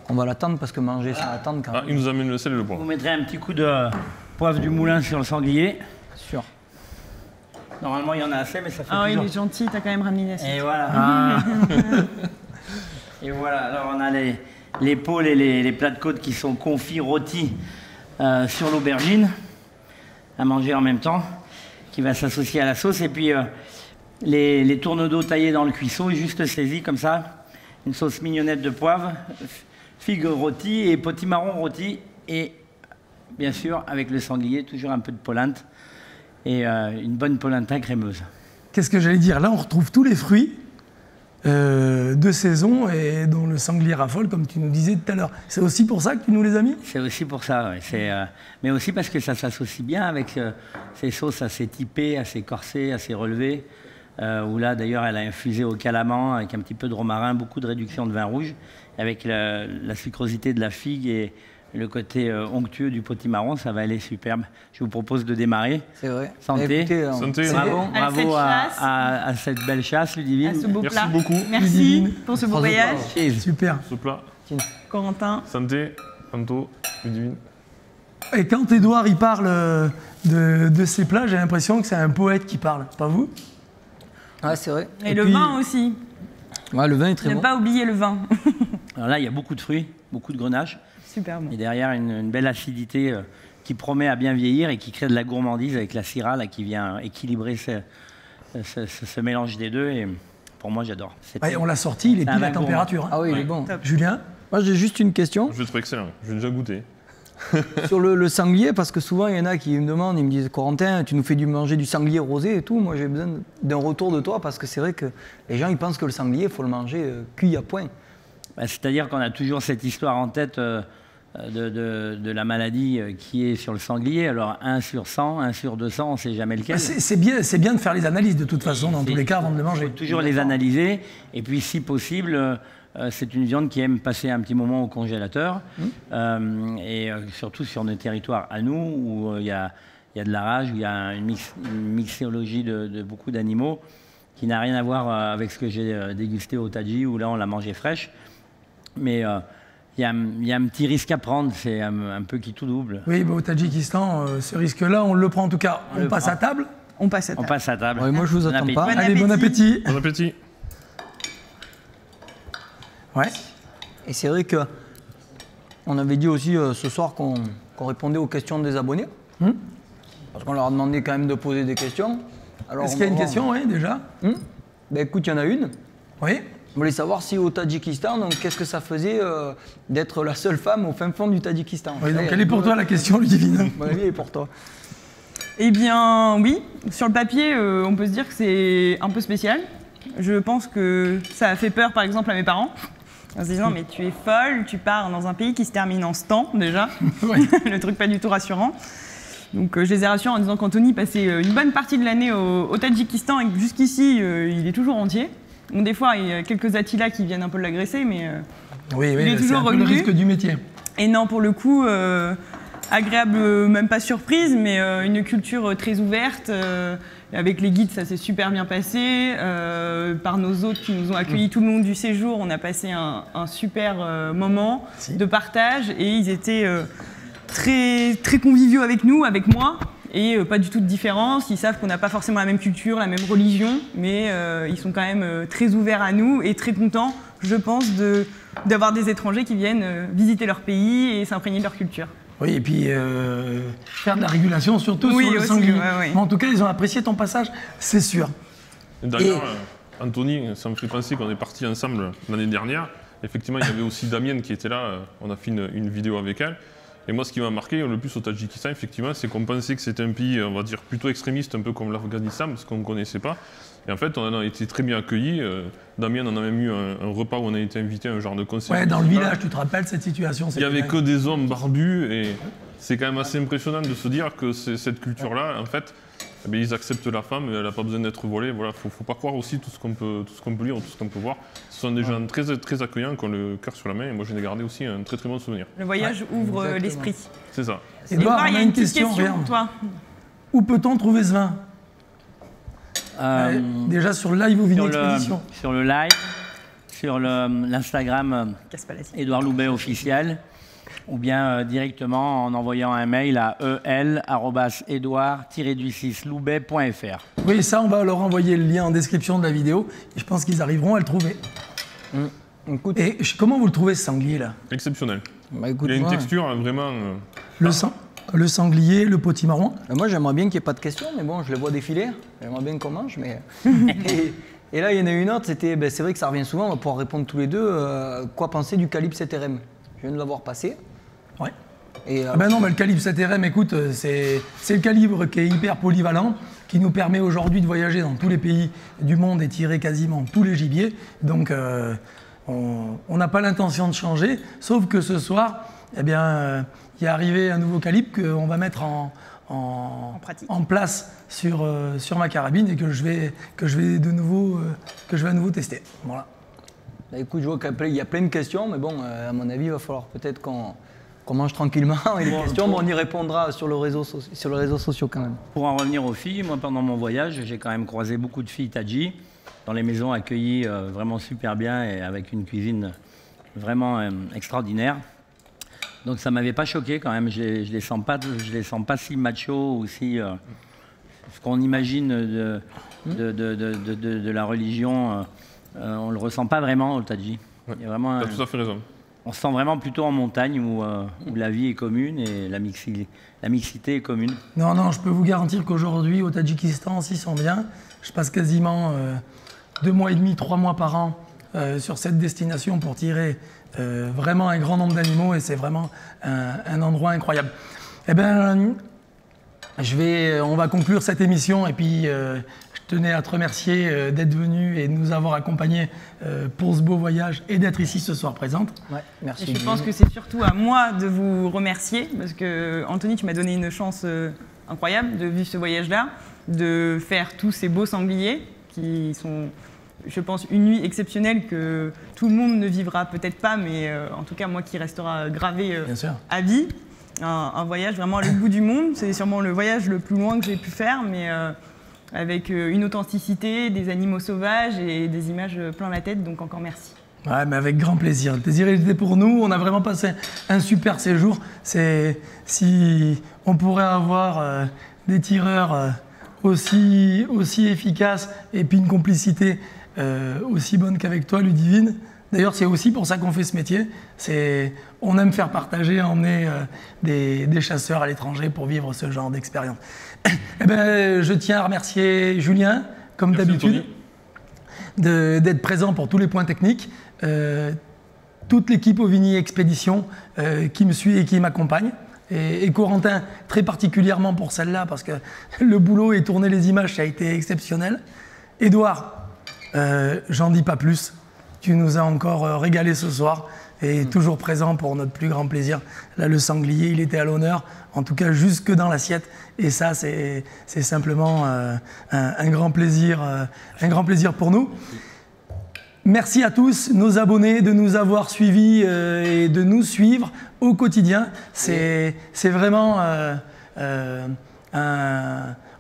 On va l'attendre parce que manger, ça attend quand même. Ah, il nous amène le sel et le poivre. Vous mettrez un petit coup de poivre du moulin sur le sanglier. Sûr. Normalement, il y en a assez, mais ça fait Ah, il toujours... est gentil, t'as quand même ramené une assiette. Et voilà. Et voilà, alors on a l'épaule et les plats de côte qui sont confits, rôtis sur l'aubergine, à manger en même temps, qui va s'associer à la sauce. Et puis les tourneaux d'eau taillés dans le cuisseau, juste saisis comme ça. Une sauce mignonnette de poivre, figues rôties et potimarron rôti. Et bien sûr, avec le sanglier, toujours un peu de polenta et une bonne polenta crémeuse. Qu'est-ce que j'allais dire? Là, on retrouve tous les fruits de saison et dont le sanglier raffole, comme tu nous disais tout à l'heure. C'est aussi pour ça que tu nous les as mis? C'est aussi pour ça, oui. Mais aussi parce que ça s'associe bien avec ces sauces assez typées, assez corsées, assez relevées. Où là, d'ailleurs, elle a infusé au calaman avec un petit peu de romarin, beaucoup de réduction de vin rouge, avec la sucrosité de la figue et le côté onctueux du potimarron, ça va aller superbe. Je vous propose de démarrer. C'est vrai. Santé. Écoutez, Santé. Bravo à cette belle chasse, Ludivine. À ce beau Merci plat. beaucoup. Merci Ludivine. pour ce beau voyage. Super. Ce plat. Corentin. Santé, Anto, Ludivine. Et quand Édouard il parle de ces plats, j'ai l'impression que c'est un poète qui parle, pas vous? Ouais, c'est vrai. Et le puis- vin aussi. Ouais, le vin est très Ne bon. pas oublier le vin. Alors là, il y a beaucoup de fruits, beaucoup de grenache. Super bon. Et derrière, une belle acidité qui promet à bien vieillir et qui crée de la gourmandise avec la syrah là, qui vient équilibrer ce mélange des deux. Et pour moi, j'adore. Ouais, on l'a sorti, il est C'est un pile à vin gourmand. température. Hein. Ah oui, il est bon. Top. Julien? Moi, j'ai juste une question Je vais être excellent, j'ai déjà goûté. sur le sanglier, parce que souvent, il y en a qui me demandent, ils me disent, Corentin, tu nous fais manger du sanglier rosé et tout. Moi, j'ai besoin d'un retour de toi, parce que c'est vrai que les gens, ils pensent que le sanglier, il faut le manger cuit à point. Bah, c'est-à-dire qu'on a toujours cette histoire en tête de la maladie qui est sur le sanglier. Alors 1 sur 100, 1 sur 200, on ne sait jamais lequel. C'est bien de faire les analyses de toute façon, dans tous les cas, avant de le manger. Il faut toujours les analyser. Et puis, si possible, c'est une viande qui aime passer un petit moment au congélateur. Et surtout sur nos territoires à nous, où il y a de la rage, où il y a une mixologie de beaucoup d'animaux qui n'a rien à voir avec ce que j'ai dégusté au Tadji, où là, on l'a mangé fraîche. Mais il y a un petit risque à prendre, c'est un peu qui tout double. Oui, bah, au Tadjikistan, ce risque-là, on le prend en tout cas. On passe à table. On passe à On table. passe à table. Ouais, moi, je vous Bon attends appétit. pas. Allez, bon appétit. Bon appétit. Ouais. Et c'est vrai que on avait dit aussi ce soir qu'on répondait aux questions des abonnés. Parce qu'on leur a demandé quand même de poser des questions. Alors, Est-ce qu'il y a une question, oui, déjà? Ben écoute, il y en a une. Oui. On voulait savoir si au Tadjikistan, donc qu'est-ce que ça faisait d'être la seule femme au fin fond du Tadjikistan. Oui, donc elle est pour toi la question, Ludivine. Mon avis, elle est pour toi. Eh bien, oui. Sur le papier, on peut se dire que c'est un peu spécial. Je pense que ça a fait peur, par exemple, à mes parents. En se disant, mais tu es folle, tu pars dans un pays qui se termine en stan, déjà. Le truc pas du tout rassurant. Donc je les ai rassurés en disant qu'Anthony passait une bonne partie de l'année au Tadjikistan et que jusqu'ici, il est toujours entier. Bon, des fois, il y a quelques Attila qui viennent un peu l'agresser, mais Oui, il est c'est toujours un peu le revenu. risque du métier. Et non, pour le coup, agréable, même pas surprise, mais une culture très ouverte. Avec les guides, ça s'est super bien passé. Par nos hôtes qui nous ont accueillis tout le long du séjour, on a passé un super moment de partage et ils étaient très, très conviviaux avec nous, avec moi. Et pas du tout de différence. Ils savent qu'on n'a pas forcément la même culture, la même religion, mais ils sont quand même très ouverts à nous et très contents, je pense, d'avoir des étrangers qui viennent visiter leur pays et s'imprégner de leur culture. Oui, et puis faire de la régulation, surtout Oui, sur le aussi, sanglier. ouais. Mais en tout cas, ils ont apprécié ton passage, c'est sûr. Et d'ailleurs, Anthony, ça me fait penser qu'on est partis ensemble l'année dernière. Effectivement, il y avait aussi Damienne qui était là. On a fait une vidéo avec elle. Et moi, ce qui m'a marqué le plus au Tadjikistan, effectivement, c'est qu'on pensait que c'était un pays, on va dire, plutôt extrémiste, un peu comme l'Afghanistan, parce qu'on ne connaissait pas. Et en fait, on a été très bien accueillis. Damien, on a même eu un repas où on a été invité à un genre de concert. Ouais, dans le village, tu te rappelles cette situation? Il n'y avait que des hommes barbus et c'est quand même assez impressionnant de se dire que cette culture-là, en fait, eh bien, ils acceptent la femme et elle n'a pas besoin d'être volée. Voilà, faut pas croire aussi tout ce qu'on peut lire, tout ce qu'on peut voir. Ce sont des gens très, très accueillants qui ont le cœur sur la main et moi, j'en ai gardé aussi un très très bon souvenir. Le voyage ouvre l'esprit. C'est ça. Edouard, Edouard, il on y a a une une petite question, question regarde. pour toi. Où peut-on trouver ce vin? Déjà sur Live ou Vino Expédition. Sur le live, sur l'Instagram Édouard Loubet officiel, ou bien directement en envoyant un mail à el@edouard-6loubet.fr. Oui, ça, on va leur envoyer le lien en description de la vidéo. Et je pense qu'ils arriveront à le trouver. Et comment vous le trouvez, ce sanglier là? Exceptionnel. Bah, écoute, il a une texture vraiment... Le sanglier, le potimarron. Moi, j'aimerais bien qu'il n'y ait pas de questions, mais bon, je les vois défiler. J'aimerais bien qu'on mange, mais... et là, il y en a une autre, c'est vrai que ça revient souvent, on va pouvoir répondre tous les deux. Quoi penser du calibre 7RM? Je viens de l'avoir passé. Ouais. Et, non, mais le calibre 7RM, écoute, c'est le calibre qui est hyper polyvalent, qui nous permet aujourd'hui de voyager dans tous les pays du monde et tirer quasiment tous les gibiers. Donc, on n'a pas l'intention de changer, sauf que ce soir, il est arrivé un nouveau calibre qu'on va mettre en place sur ma carabine et que je vais à nouveau tester. Voilà. Bah, écoute, je vois qu'il y a plein de questions, mais bon, à mon avis, il va falloir peut-être qu'on mange tranquillement. Et les questions, on y répondra sur les réseaux sociaux quand même. Pour en revenir aux filles, moi pendant mon voyage, j'ai quand même croisé beaucoup de filles Tadji, dans les maisons accueillies vraiment super bien et avec une cuisine vraiment extraordinaire. Donc ça m'avait pas choqué quand même, je les sens pas si macho ou si ce qu'on imagine de la religion, on le ressent pas vraiment au Tadji. Ouais, tu as tout à fait raison. On se sent vraiment plutôt en montagne où la vie est commune et la mixité est commune. Non, je peux vous garantir qu'aujourd'hui au Tadjikistan, s'ils sont bien, je passe quasiment 2 mois et demi, 3 mois par an sur cette destination pour tirer vraiment un grand nombre d'animaux et c'est vraiment un endroit incroyable. Eh bien, on va conclure cette émission et puis je tenais à te remercier d'être venu et de nous avoir accompagnés pour ce beau voyage et d'être ici ce soir présente. Ouais, merci. Et je pense que c'est surtout à moi de vous remercier parce que Anthony, tu m'as donné une chance incroyable de vivre ce voyage-là, de faire tous ces beaux sangliers qui sont, je pense, une nuit exceptionnelle que tout le monde ne vivra peut-être pas, mais en tout cas moi qui restera gravé à vie. Un voyage vraiment à l'autre bout du monde. C'est sûrement le voyage le plus loin que j'ai pu faire, mais avec une authenticité, des animaux sauvages et des images plein la tête. Donc encore merci. Ouais, mais avec grand plaisir. Le plaisir était pour nous. On a vraiment passé un super séjour. Si on pourrait avoir des tireurs aussi efficaces et puis une complicité aussi bonne qu'avec toi, Ludivine. D'ailleurs, c'est aussi pour ça qu'on fait ce métier. On aime faire partager, emmener des chasseurs à l'étranger pour vivre ce genre d'expérience. Eh ben, je tiens à remercier Julien, comme d'habitude, d'être présent pour tous les points techniques. Toute l'équipe Auvigny Expédition qui me suit et qui m'accompagne. Et Corentin, très particulièrement pour celle-là, parce que le boulot et tourner les images, ça a été exceptionnel. Édouard, j'en dis pas plus. Tu nous as encore régalé ce soir et toujours présent pour notre plus grand plaisir. Là, le sanglier, il était à l'honneur, en tout cas jusque dans l'assiette. Et ça, c'est simplement un grand plaisir pour nous. Merci à tous, nos abonnés, de nous avoir suivis et de nous suivre au quotidien. C'est vraiment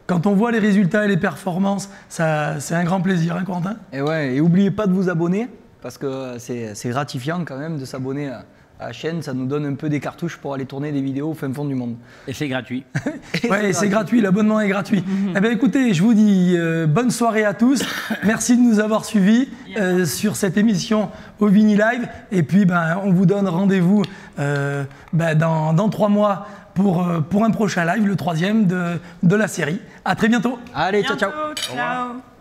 quand on voit les résultats et les performances, c'est un grand plaisir, hein, Corentin? Et ouais, et n'oubliez pas de vous abonner, parce que c'est gratifiant quand même de s'abonner à la chaîne, ça nous donne un peu des cartouches pour aller tourner des vidéos au fin fond du monde. Et c'est gratuit. Ouais, c'est gratuit, l'abonnement est gratuit. Eh bien écoutez, je vous dis bonne soirée à tous, merci de nous avoir suivis sur cette émission Auvigny Live, et puis on vous donne rendez-vous dans 3 mois pour un prochain live, le 3e de la série. À très bientôt. Allez, ciao, ciao. Ciao.